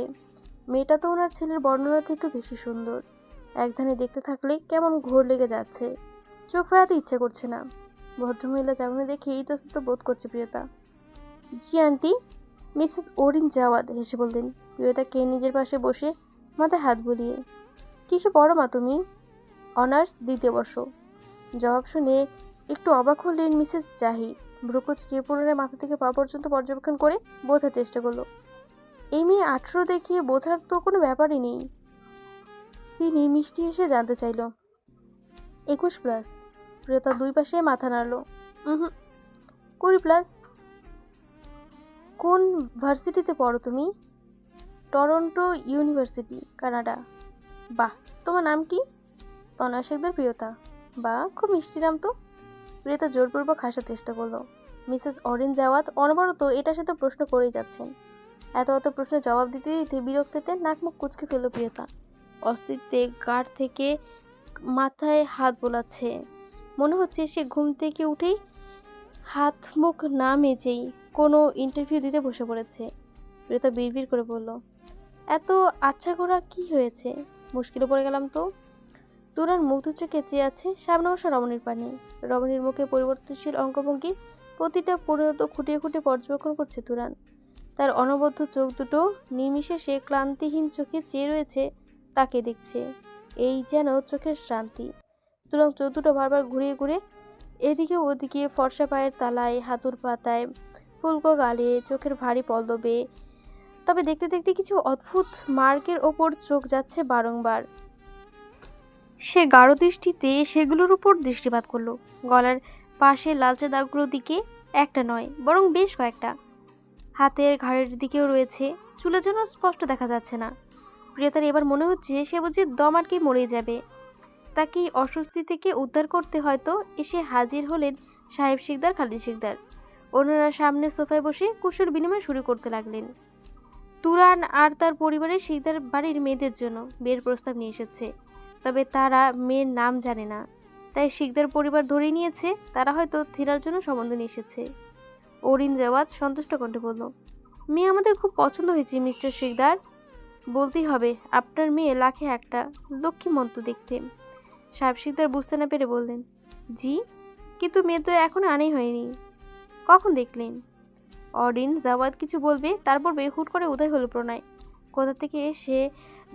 মেয়েটা তো ওনার ছেলের বর্ণনা থেকে বেশি সুন্দর। একধানে দেখতে থাকলে কেমন ঘোর লেগে যাচ্ছে, চোখ ফেরাতে ইচ্ছে করছে না। ভদ্রমহিলা যেমন দেখে ইতস্তত বোধ করছে প্রিয়তা। জি আন্টি, মিসেস অরিন জাওয়াদ হেসে বললেন প্রিয়তাকে নিজের পাশে বসে মাথায় হাত বুলিয়ে। কিসে পড়ো মা তুমি? অনার্স 2য় বর্ষ। জবাব শুনে একটু অবাক হলেন মিসেস জাহিদ। ভ্রুকুচকে পুনরায় মাথা থেকে পা পর্যন্ত পর্যবেক্ষণ করে বোঝার চেষ্টা করলো। এই মেয়ে 18 দেখিয়ে বোঝার তো কোনো ব্যাপারই নেই। তিনি মিষ্টি হেসে জানতে চাইল। 21+। প্রিয়তা দুই পাশে মাথা নাড়ল। 20+। কোন ভার্সিটিতে পড়ো তুমি? Toronto university, Canada. বাহ, তোমার নাম কি? তনয় শেখদার প্রিয়তা। বাহ, খুব মিষ্টি নাম তো। প্রিয়তা জোরপূর্বক হাসার চেষ্টা করলো। মিসেস অরিন জাওয়াত অনবরত এটার সাথে প্রশ্ন করেই যাচ্ছেন। এত প্রশ্নের জবাব দিতে দিতে বিরক্তিতে নাক মুখ কুচকে ফেলল প্রিয়তা। অস্তিত্বে গাঢ় থেকে মাথায় হাত বোলাচ্ছে। মনে হচ্ছে সে ঘুম থেকে উঠেই হাত মুখ না মেজেই কোনো ইন্টারভিউ দিতে বসে পড়েছে। প্রিয়তা বিড়বিড় করে বলল, এত আচ্ছা করা কি হয়েছে? মুশকিলে পড়ে গেলাম তো। তুরান মুগ্ধ চোখে চেয়ে আছে সামনে বসা রমণীর পানে। রমণীর মুখে পরিবর্তনশীল অঙ্গভঙ্গি প্রতিটা পরিণত খুঁটিয়ে খুঁটিয়ে পর্যবেক্ষণ করছে তুরান। তার অনবদ্য চোখ দুটো নির্বিশেষে ক্লান্তিহীন চোখে চেয়ে রয়েছে, তাকে দেখছে। এই যেন চোখের শান্তি। তুরান চোখ দুটো বারবার ঘুরিয়ে ঘুরে এদিকে ওদিকে ফর্সা পায়ের তালায়, হাতুর পাতায়, ফুলকো গালে, চোখের ভারী পল্লবে। তবে দেখতে দেখতে কিছু অদ্ভুত মার্গের ওপর চোখ যাচ্ছে বারংবার। সে গাঢ় দৃষ্টিতে সেগুলোর উপর দৃষ্টিপাত করলো। গলার পাশে লালচে দাগগুলোর দিকে একটা নয়, বরং বেশ কয়েকটা। হাতের ঘাড়ের দিকেও রয়েছে। চুলের জন্য স্পষ্ট দেখা যাচ্ছে না। প্রিয়তার এবার মনে হচ্ছে সে বুঝি দম আটকে মরে যাবে। তাকে অস্বস্তি থেকে উদ্ধার করতে হয়তো এসে হাজির হলেন সাহেব শিকদার, খালিদ শিকদার। অন্যরা সামনে সোফায় বসে কুশল বিনিময় শুরু করতে লাগলেন। তুরান আর তার পরিবারের শিকদার বাড়ির মেয়েদের জন্য বিয়ের প্রস্তাব নিয়ে এসেছে। তবে তারা মেয়ের নাম জানে না, তাই শিকদার পরিবার ধরে নিয়েছে তারা হয়তো থিরার জন্য সম্বন্ধ নিয়ে এসেছে। অরিন জাওয়াদ সন্তুষ্ট কণ্ঠে বলল, মেয়ে আমাদের খুব পছন্দ হয়েছে মিস্টার শিকদার। বলতেই হবে আপনার মেয়ে লাখে একটা, লক্ষ্মীমন্ত দেখতে। সাহেব শিকদার বুঝতে না পেরে বললেন, জি, কিন্তু মেয়ে তো এখন আনাই হয়নি। কখন দেখলেন? অরিন জাওয়াদ কিছু বলবে তারপর বেহুট করে উদয় হলো প্রণয়। কোথা থেকে এসে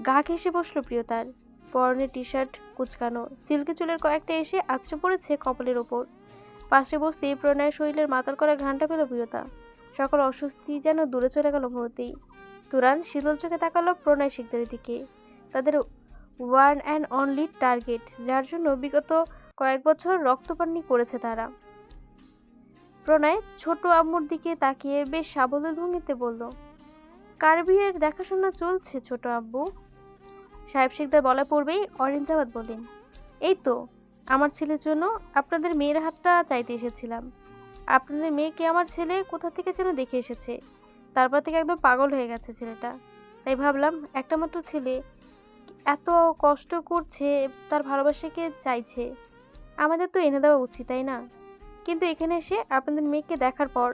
গা ঘেঁষে বসলো প্রিয়তার। পরনে টি শার্ট কুচকানো, সিল্কি চুলের কয়েকটা এসে আছড়ে পড়েছে কপালের ওপর। পাশে বসতে প্রণয়ের শরীরের মাতাল করা ঘ্রাণটা পেল প্রিয়তা। সকল অস্বস্তি যেন দূরে চলে গেল মুহূর্তেই। তুরান শীতল চোখে তাকালো প্রণয় শিকদারের দিকে। তাদের ওয়ান অ্যান্ড অনলি টার্গেট, যার জন্য বিগত কয়েক বছর রক্তপানি করেছে তারা। প্রণয় ছোট আম্মুর দিকে তাকিয়ে বেশ সাবলীল ভঙ্গিতে বলল, কার বিয়ের দেখাশোনা চলছে ছোট আব্বু? সাহেব শিকদার বলা পূর্বেই অরিন জাওয়াদ বললেন, এই তো আমার ছেলের জন্য আপনাদের মেয়ের হাতটা চাইতে এসেছিলাম। আপনাদের মেয়েকে আমার ছেলে কোথা থেকে যেন দেখে এসেছে, তারপর থেকে একদম পাগল হয়ে গেছে ছেলেটা। তাই ভাবলাম একটা মাত্র ছেলে এত কষ্ট করছে, তার ভালোবাসাকে চাইছে, আমাদের তো এনে দেওয়া উচিত, তাই না? কিন্তু এখানে এসে আপনাদের মেয়েকে দেখার পর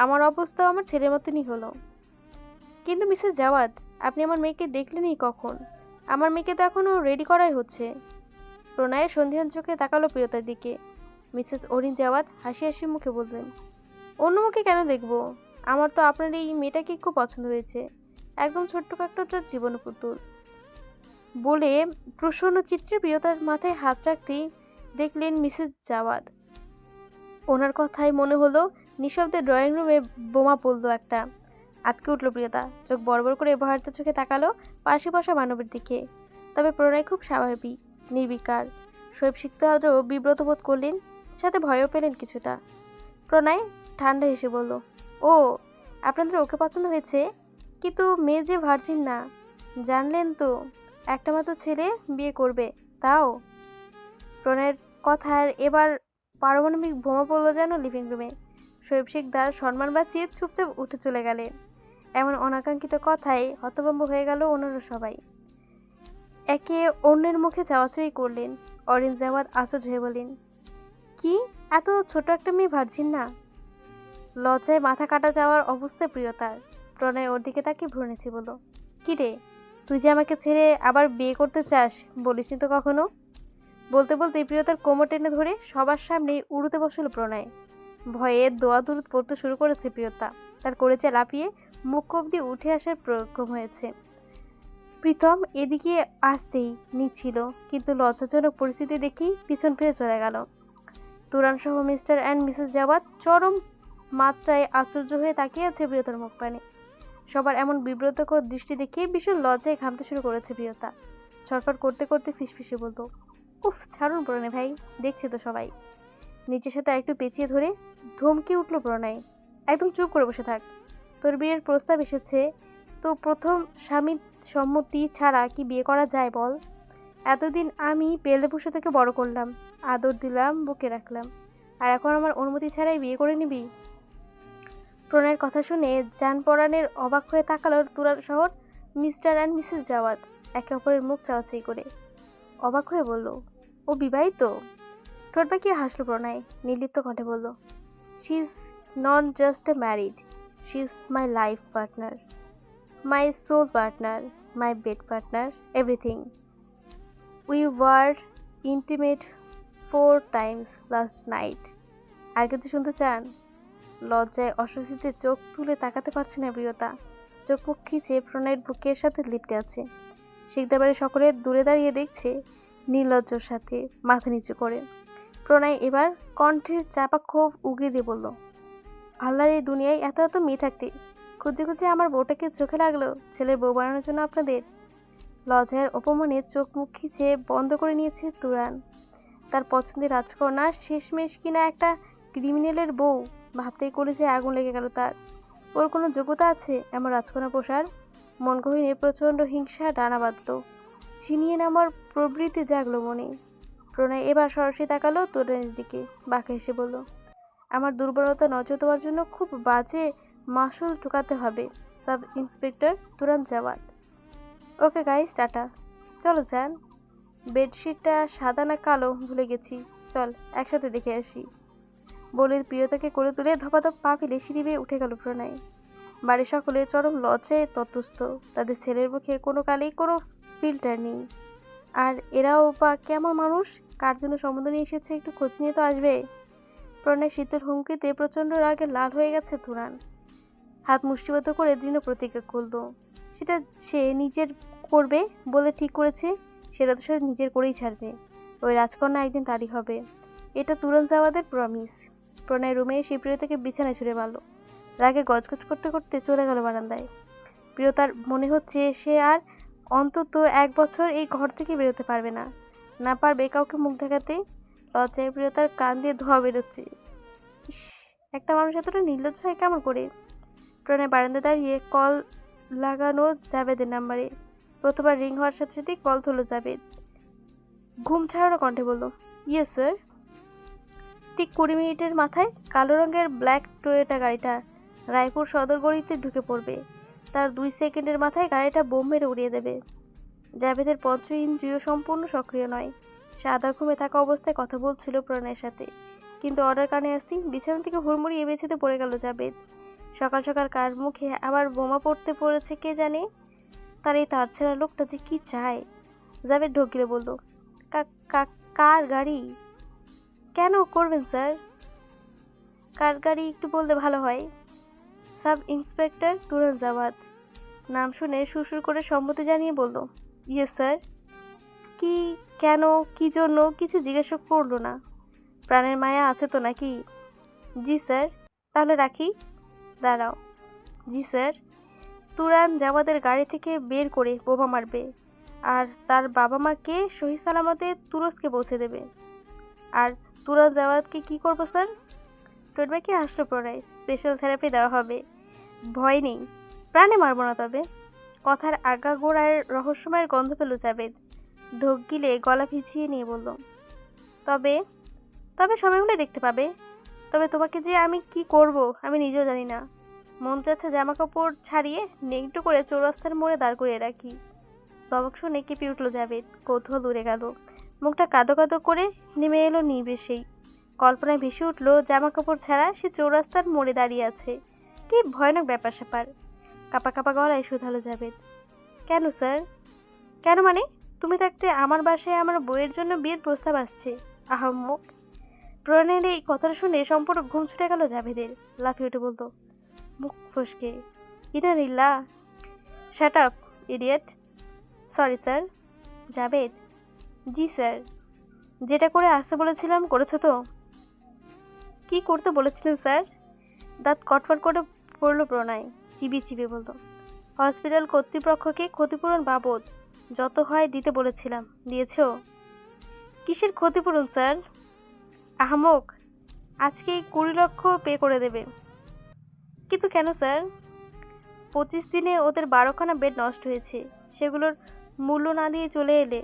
আমার অবস্থাও আমার ছেলের মতনই হলো। কিন্তু মিসেস জাওয়াদ, আপনি আমার মেয়েকে দেখলেনই কখন? আমার মেয়েকে তো এখনও রেডি করাই হচ্ছে। প্রণয়ের সন্ধিহান চোখে তাকালো প্রিয়তার দিকে। মিসেস অরিন জাওয়াদ হাসি হাসি মুখে বললেন, অন্য মুখে কেন দেখব? আমার তো আপনার এই মেয়েটাকে খুব পছন্দ হয়েছে, একদম ছোট্ট একটা জীবন পুতুল। বলে প্রসন্ন চিত্রে প্রিয়তার মাথায় হাত রাখতেই দেখলেন মিসেস জাওয়াদ। ওনার কথাই মনে হলো নিঃশব্দে ড্রয়িং রুমে বোমা পড়ল একটা। আটকে উঠল প্রিয়তা, চোখ বড় বড় করে ভয়ার্ত চোখে তাকালো পাশে বসা মানবের দিকে। তবে প্রণয় খুব স্বাভাবিক, নির্বিকার। শৈব সিকদারও বিব্রত বোধ করলেন, সাথে ভয়ও পেলেন কিছুটা। প্রণয় ঠান্ডা হেসে বলল, ও, আপনাদের ওকে পছন্দ হয়েছে? কিন্তু মেয়ে যে ভার্জিন না, জানলেন তো, একটা মাত্র ছেলে বিয়ে করবে, তাও। প্রণয়ের কথার এবার পারমাণবিক বোমা পড়ল যেন লিভিং রুমে। শৈব শিকদার সম্মান বাঁচিয়ে চুপচাপ উঠে চলে গেলেন। এমন অনাকাঙ্ক্ষিত কথায় হতভম্ব হয়ে গেল অন্যরা সবাই। একে অন্যের মুখে চাওয়াচাওয়ি করলেন। অরিন জাওয়াদ আশ্চর্য হয়ে বলেন, কি, এত ছোট একটা মেয়ে ভার্জিন না? লজ্জায় মাথা কাটা যাওয়ার অবস্থা প্রিয়তার। প্রণয় ওর দিকে তাকিয়ে ভ্রুনেছি বলল, কি রে, তুই যে আমাকে ছেড়ে আবার বিয়ে করতে চাস, বলিসনি তো কখনো? বলতে বলতে প্রিয়তার কোমর টেনে ধরে সবার সামনেই উড়ুতে বসল প্রণয়। ভয়ে দোয়া দুরুদ পড়তে শুরু করেছে প্রিয়তা। তার করেছে লাফিয়ে মুখ অবধি উঠে আসার প্রয়োগ হয়েছে। প্রীতম এদিকে আসতেই নিচ্ছিল, কিন্তু লজ্জাজনক পরিস্থিতি দেখেই পিছন ফিরে চলে গেল। তুরান সহ মিস্টার অ্যান্ড মিসেস জাওয়াদ চরম মাত্রায় আশ্চর্য হয়ে তাকিয়ে আছে প্রিয়তার মুখ পানে। সবার এমন বিব্রতকর দৃষ্টি দেখে ভীষণ লজ্জায় ঘামতে শুরু করেছে প্রিয়তা। ছটফট করতে করতে ফিসফিসে বলতো, উফ, ছাড়ুন প্রণয় ভাই, দেখছি তো সবাই। নিচের সাথে একটু পেঁচিয়ে ধরে ধমকে উঠল প্রণয়, একদম চুপ করে বসে থাক। তোর বিয়ের প্রস্তাব এসেছে, তো প্রথম স্বামীর সম্মতি ছাড়া কি বিয়ে করা যায় বল? এতদিন আমি পেলে পুষে তোকে বড় করলাম, আদর দিলাম, বুকে রাখলাম, আর এখন আমার অনুমতি ছাড়াই বিয়ে করে নিবি? প্রণয়ের কথা শুনে জান পরাণের অবাক হয়ে তাকালো তুরান শহর মিস্টার অ্যান্ড মিসেস জাওয়াদ একে অপরের মুখ চাওয়াচাই করে। অবাক হয়ে বলল, ও বিবাহিত? ঠোঁট বাঁকিয়ে হাসল প্রণয়, নির্লিপ্ত কণ্ঠে বলল, she is not just a married, she is my life partner, my soul partner, my bed partner, everything. We were intimate 4 times last night. আর কিছু শুনতে চান? লজ্জায় অস্বস্তিতে চোখ তুলে তাকাতে পারছে না প্রিয়তা। চোখ মুখ খিচে প্রণয়ের বুকের সাথে লিপ্টে আছে। শিকদার বাড়ির সকলে দূরে দাঁড়িয়ে দেখছে নির্লজ্জর সাথে, মাথা নিচু করে। প্রণয় এবার কণ্ঠের চাপা ক্ষোভ উগড়ে দিয়ে বলল, আল্লাহর এই দুনিয়ায় এত এত মেয়ে থাকতে খুঁজে খুঁজে আমার বউটাকে চোখে লাগলো ছেলের বউ বানানোর জন্য আপনাদের। লজ্জার অপমানে চোখ মুখ খিচে বন্ধ করে নিয়েছে তুরান। তার পছন্দের রাজকন্যা শেষমেশ কিনা একটা ক্রিমিনালের বউ, ভাবতেই করেছে আগুন লেগে গেল তার। ওর কোনো যোগ্যতা আছে এমন রাজকন্যা পোষার? মন গহীনে প্রচণ্ড হিংসা ডানা বাঁধল, ছিনিয়ে নেওয়ার প্রবৃত্তি জাগলো মনে। প্রণয় এবার সরাসরি তাকালো তুরানের দিকে, বাঁকা হেসে বলল, আমার দুর্বলতা নজর দেওয়ার জন্য খুব বাজে মাসুল চুকাতে হবে sub inspector Turan Jawad. Okay guys, tata, চলো যান। বেডশিটটা সাদা না কালো ভুলে গেছি, চল একসাথে দেখে আসি। বলে প্রিয়তাকে করে তুলে ধপাধপ পা ফেলে সিঁড়ি বেয়ে উঠে গেল প্রণয়। বাড়ির সকলে চরম লজ্জায় তটস্থ। তাদের ছেলের মুখে কোনো কালেই কোনো ফিল্টার নেই। আর এরাও বা কেমন মানুষ, কার জন্য সম্বন্ধ নিয়ে এসেছে, একটু খোঁজ নিয়ে তো আসবে। প্রণয় শীতের হুমকিতে প্রচণ্ড রাগে লাল হয়ে গেছে তুরান। হাত মুষ্টিবদ্ধ করে দৃঢ় প্রতিজ্ঞা করল, সেটা সে নিজের করবে বলে ঠিক করেছে, সেটা তো সে নিজের করেই ছাড়বে। ওই রাজকন্যা একদিন তারই হবে, এটা তুরান জাওয়াদের প্রমিস। প্রণয় রুমে এসে প্রিয়তাকে বিছানায় ছুঁড়ে মারল। রাগে গজগজ করতে করতে চলে গেল বারান্দায়। প্রিয়তার মনে হচ্ছে সে আর অন্তত 1 বছর এই ঘর থেকে বেরোতে পারবে না, না পারবে কাউকে মুখ দেখাতে। লজ্জায় প্রিয়তার কান দিয়ে ধোঁয়া বেরোচ্ছে। ইস, একটা মানুষ এতটা নির্লজ্জ হয় কেমন করে? প্রণয় বারান্দা দাঁড়িয়ে কল লাগানো জাবেদের নাম্বারে। প্রথমবার রিং হওয়ার সাথে সাথেই কল ধরল জাবেদ। ঘুম ছাড়ানো কণ্ঠে বলল, ইয়েস স্যার। ঠিক 20 মিনিটের মাথায় কালো রঙের ব্ল্যাক টয়োটা গাড়িটা রায়পুর সদর গলিতে ঢুকে পড়বে। তার 2 সেকেন্ডের মাথায় গাড়িটা বোম মেরে উড়িয়ে দেবে। জাভেদের পঞ্চ ইন্দ্রিয় সম্পূর্ণ সক্রিয় নয়। সে আধা ঘুমে থাকা অবস্থায় কথা বলছিল প্রণয়ের সাথে, কিন্তু অর্ডার কানে আসতেই বিছানা থেকে হুড়মুড়িয়ে বেছিতে পড়ে গেল জাভেদ। সকাল সকাল কার মুখে আবার বোমা পড়তে পড়েছে কে জানে। তার এই তারছেড়া লোকটা যে কি চায়। জাভেদ ঢোক গিলে বলল, কার গাড়ি? কেন করবেন স্যার? কার গাড়ি একটু বললে ভালো হয়। Sub inspector Turan Jawad. নাম শুনে সুরসুর করে সম্মতি জানিয়ে বলল, ইয়েস স্যার। কি, কেন, কি জন্য কিছু জিজ্ঞাসা করলো না। প্রাণের মায়া আছে তো নাকি? জি স্যার। তাহলে রাখি। দাঁড়াও। জি স্যার। তুরান জাওয়াদের গাড়ি থেকে বের করে বোমা মারবে, আর তার বাবা মাকে সহি সালামতে তুরস্কে পৌঁছে দেবে। আর তুরান জাওয়াদকে কি করবো স্যার? টোটবাকি হাসলো প্রণয়। স্পেশাল থেরাপি দেওয়া হবে। ভয় নেই, প্রাণে মারব না। তবে কথার আগাগোড়ার রহস্যময়ের গন্ধ পেল জাবেদ। ঢোক গিলে গলা ভিজিয়ে নিয়ে বলল, তবে তবে সময় হলে দেখতে পাবে। তবে তোমাকে যে আমি কি করব আমি নিজেও জানি না। মন চাচ্ছে জামা কাপড় ছাড়িয়ে নেংটু করে চৌরাস্তার মোড়ে দাঁড় করিয়ে রাখি। দমক শুনে কেঁপে উঠল জাবেদ। কৌতূহল উড়ে গেল। মুখটা কাদো কাদো করে নেমে এলো নিবেশেই। কল্পনায় ভেসে উঠল জামা কাপড় ছাড়া সে চৌরাস্তার মোড়ে দাঁড়িয়ে আছে। কি ভয়ানক ব্যাপার স্যাপার। কাপা কাপা গলায় শুধালো জাবেদ, কেন স্যার? কেন মানে? তুমি থাকতে আমার বাসায় আমার বইয়ের জন্য বিয়ের প্রস্তাব আসছে। আহাম্মক। প্রণয়ের এই কথাটা শুনে সম্পূর্ণ ঘুম ছুটে গেল জাভেদের। লাফিয়ে উঠে বলতো, মুখ ফসকে, ইনারিল্লাহ। Shut up idiot. Sorry sir. Javed, জি স্যার। যেটা করে আসতে বলেছিলাম করেছো তো? কি করতে বলেছিলেন স্যার? দাঁত কটফট করে পড়ল প্রণয়। চিবিয়ে চিবিয়ে বলল, হসপিটাল কর্তৃপক্ষকে ক্ষতিপূরণ বাবদ যত হয় দিতে বলেছিলাম। দিয়েছো? কিসের ক্ষতিপূরণ স্যার? আহমক, আজকেই 20 লক্ষ পে করে দেবে। কিন্তু কেন স্যার? 25 দিনে ওদের 12খানা বেড নষ্ট হয়েছে। সেগুলোর মূল্য না দিয়ে চলে এলে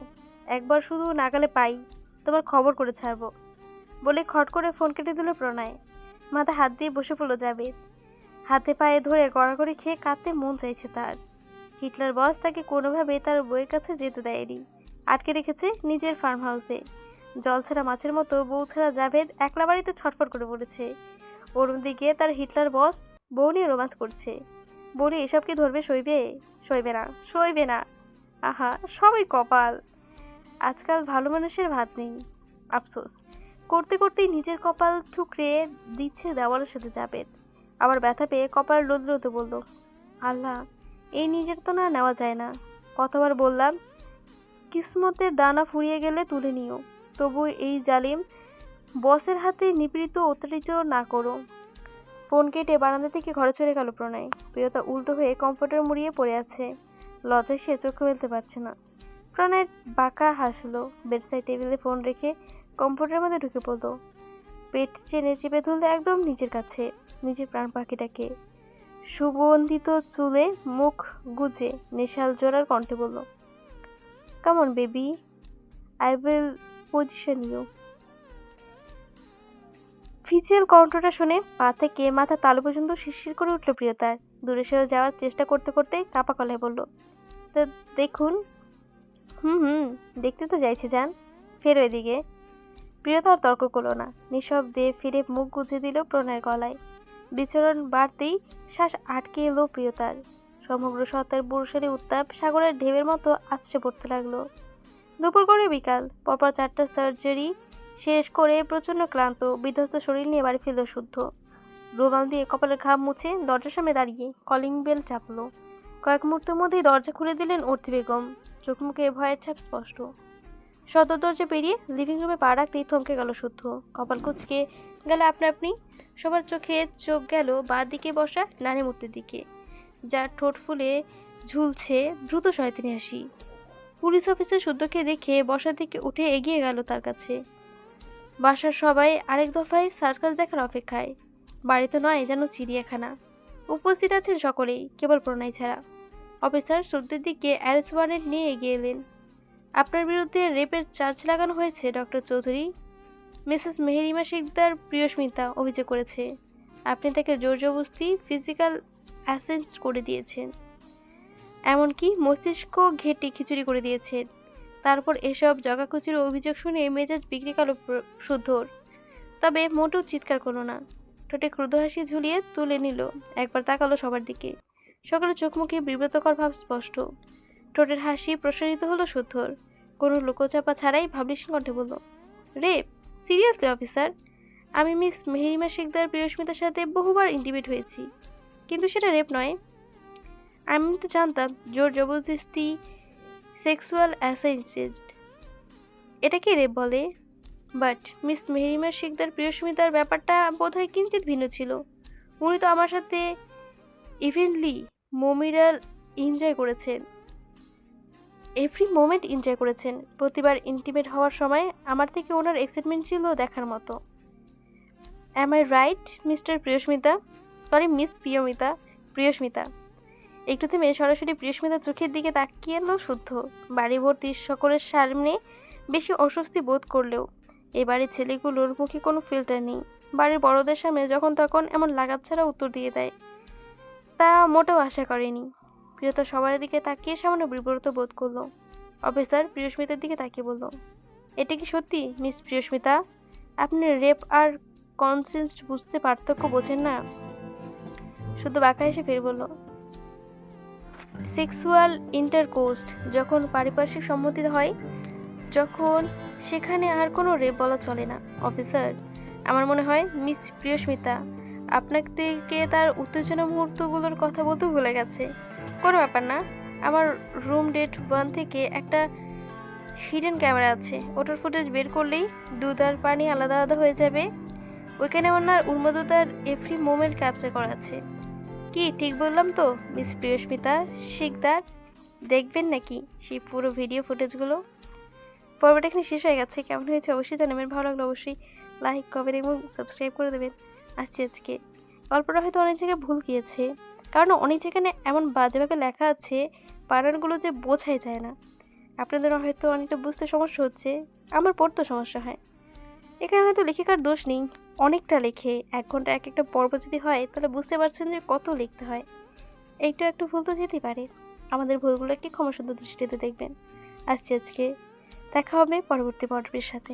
একবার শুধু নাগালে পাই তোমার খবর করে ছাড়বো। বলে খট করে ফোন কেটে দিল প্রণয়। মাথা হাত দিয়ে বসে পড়লো জাবেদ। হাতে পায়ে ধরে গড়াগড়ি খেয়ে কাঁদতে মন চাইছে তার। হিটলার বস তাকে কোনোভাবে তার বউয়ের কাছে যেতে দেয়নি। আটকে রেখেছে নিজের ফার্ম হাউসে। জল ছাড়া মাছের মতো বউ ছাড়া জাভেদ একলা বাড়িতে ছটফট করে পড়েছে। ওর দিকে তার হিটলার বস বউ নিয়ে রোমান্স করছে। বলি এসব কি ধরবে? সইবে? সইবে না, সইবে না। আহা, সবই কপাল। আজকাল ভালো মানুষের ভাত নেই। আফসোস করতে করতেই নিজের কপাল ঠুকরে দিচ্ছে দেওয়ালের সাথে জাবেদ। আবার ব্যথা পেয়ে কপাল লদলতে বলল, আল্লাহ, এই নিজের তো না নেওয়া যায় না। কতবার বললাম কিসমতের দানা ফুরিয়ে গেলে তুলে নিও, তবু এই জালিম বসের হাতে নিপীড়িত অত্যাচারিত না করো। ফোন কেটে বারান্দা থেকে ঘরে চলে গেল প্রণয়। প্রিয়তা উল্টো হয়ে কমফোর্টার মুড়িয়ে পড়ে আছে। লজ্জায় সে চোখ মেলতে পারছে না। প্রণয় বাঁকা হাসলো। বেডসাইড টেবিলে ফোন রেখে কমফোর্টারের মধ্যে ঢুকে পড়ল। পেট চেনে চেপে ধরলে একদম নিজের কাছে, নিজের প্রাণ পাখিটাকে। সুগন্ধিত চুলে মুখ গুজে নেশাল জোড়ার কণ্ঠে বলল, come on baby, I will position you. ফিজিয়াল কণ্ঠটা শুনে পা থেকে মাথা তালু পর্যন্ত শিরশির করে উঠল প্রিয়তার। দূরে সরে যাওয়ার চেষ্টা করতে করতে কাপা গলায় বলল, তা দেখুন। হুম, দেখতে তো চাইছি, যান ফেরো এদিকে। প্রিয়তা আর তর্ক করলো না। নিঃশব্দে ফিরে মুখ গুজে দিল প্রণয়ের গলায়। বিচরণ বাড়তেই শ্বাস আটকে এলো প্রিয়তার। সমগ্র সত্তার পুরুষের উত্তাপ সাগরের ঢেউয়ের মতো আছড়ে পড়তে লাগলো। দুপুর করে বিকাল পরপর 4টা সার্জারি শেষ করে প্রচণ্ড ক্লান্ত বিধ্বস্ত শরীর নিয়ে বাড়ি ফিরল শুদ্ধ। রুমাল দিয়ে কপালের ঘাম মুছে দরজার সামনে দাঁড়িয়ে কলিং বেল চাপলো। কয়েক মুহূর্তের মধ্যেই দরজা খুলে দিলেন অর্থী বেগম। চোখ মুখে ভয়ের ছাপ স্পষ্ট। সদর দরজা পেরিয়ে লিভিং রুমে পা রাখতেই থমকে গেল শুদ্ধ। কপাল কুঁচকে গেল আপনা আপনি। সবার চোখে চোখ গেল বাঁ দিকে বসা নারী মূর্তির দিকে, যার ঠোঁট ফুলে ঝুলছে দ্রুত শয়তানি হাসি। পুলিশ অফিসার শুদ্ধকে দেখে বসার দিকে উঠে এগিয়ে গেল তার কাছে। বাসার সবাই আরেক দফায় সার্কাস দেখার অপেক্ষায়। বাড়ি তো নয়, যেন চিড়িয়াখানা। উপস্থিত আছেন সকলেই, কেবল প্রণয় ছাড়া। অফিসার শুদ্ধের দিকে অ্যারেস্ট ওয়ারেন্ট নিয়ে এগিয়ে এলেন। আপনার বিরুদ্ধে রেপের চার্জ লাগানো হয়েছে ডক্টর চৌধুরী। মিসেস মেহেরিমা শিকদার প্রিয়স্মিতা অভিযোগ করেছে আপনি তাকে জোর জবরদস্তি ফিজিক্যাল অ্যাসেন্ট করে দিয়েছেন, এমনকি মস্তিষ্ক ঘেটে খিচুড়ি করে দিয়েছেন। তারপর এসব জগাকুচির অভিযোগ শুনে মেজাজ বিক্রি গেল শুদ্ধর। তবে মোটেও চিৎকার করলো না, ঠোঁটে ক্রুদ্ধ হাসি ঝুলিয়ে তুলে নিল। একবার তাকালো সবার দিকে। সকলে চোখ মুখে বিব্রতকর ভাব স্পষ্ট। ঠোঁটের হাসি প্রসারিত হলো শুদ্ধর। কোনো লুকোচাপা ছাড়াই ভাবলিশ কণ্ঠে বলল, রেপ? Seriously officer? আমি মিস মেহেরিমা শিকদার প্রিয়স্মিতার সাথে বহুবার ইন্টিমেট হয়েছি, কিন্তু সেটা রেপ নয়। আমি তো জানতাম জোর জবরদস্তি সেক্সুয়াল অ্যাসাইনসেড, এটাকে রেপ বলে। বাট মিস মেহেরিমা শিকদার প্রিয়স্মিতার ব্যাপারটা বোধহয় কিঞ্চিত ভিন্ন ছিল। উনি তো আমার সাথে ইভেনলি মোমিরাল এনজয় করেছেন, এভরি মোমেন্ট এনজয় করেছেন। প্রতিবার ইন্টিমেট হওয়ার সময় আমার থেকে ওনার এক্সাইটমেন্ট ছিল দেখার মতো। Am I right mister Priyasmita? Sorry miss Priyasmita. একটু থেমে সরাসরি প্রিয়স্মিতার চোখের দিকে তাকিয়ে এলো শুদ্ধ। বাড়ি ভর্তি সকলের সামনে বেশি অস্বস্তি বোধ করলেও এই বাড়ির ছেলেগুলোর মুখে কোনো ফিল্টার নেই। বাড়ির বড়দের সামনে যখন তখন এমন লাগাত ছাড়া উত্তর দিয়ে দেয়, তা মোটেও আশা করেনি। প্রিয়তা সবার দিকে তাকিয়ে সামান্য বিব্রত বোধ করলো। অফিসার প্রিয়স্মিতার দিকে তাকিয়ে বলল, এটা কি সত্যি মিস প্রিয়স্মিতা? আপনি রেপ আর কনসেন্ট বুঝতে পার্থক্য বোঝেন না? শুধু বাঁকা এসে ফের বলল, সেক্সুয়াল ইন্টারকোর্স যখন পারিপার্শ্বিক সম্মতি হয়, যখন সেখানে আর কোনো রেপ বলা চলে না। অফিসার, আমার মনে হয় মিস প্রিয়স্মিতা আপনাকে তার উত্তেজনা মুহূর্তগুলোর কথা বলতে ভুলে গেছে। কোনো ব্যাপার না, আমার রুম ডেট 1 থেকে একটা হিডেন ক্যামেরা আছে, ওটার ফুটেজ বের করলেই দুধ আর পানি আলাদা আলাদা হয়ে যাবে। ওইখানে ওনার উন্মাদতার এভরি মোমেন্ট ক্যাপচার করা আছে। কি ঠিক বললাম তো মিস প্রিয়স্মিতা শিকদার? দেখবেন নাকি সেই পুরো ভিডিও ফুটেজগুলো? পর্বটা এখানে শেষ হয়ে গেছে। কেমন হয়েছে অবশ্যই জানাবেন। ভালো লাগলো অবশ্যই লাইক, কমেন্ট এবং সাবস্ক্রাইব করে দেবেন। আসছি আজকে গল্পটা হয়তো অনেক জায়গায় ভুল গিয়েছে, কারণ অনেক যেখানে এমন বাজেভাবে লেখা আছে বানানগুলো যে বোঝাই যায় না। আপনাদের হয়তো অনেকটা বুঝতে সমস্যা হচ্ছে, আমার পড়তে সমস্যা হয়। এখানে হয়তো লেখিকার দোষ নেই, অনেকটা লেখে। 1 ঘন্টা এক একটা পর্ব যদি হয় তাহলে বুঝতে পারছেন যে কত লিখতে হয়। একটু ভুল তো যেতেই পারে। আমাদের ভুলগুলো একটি ক্ষমাসুন্দর দৃষ্টিতে দেখবেন। আসছি আজকে, দেখা হবে পরবর্তী পর্বের সাথে।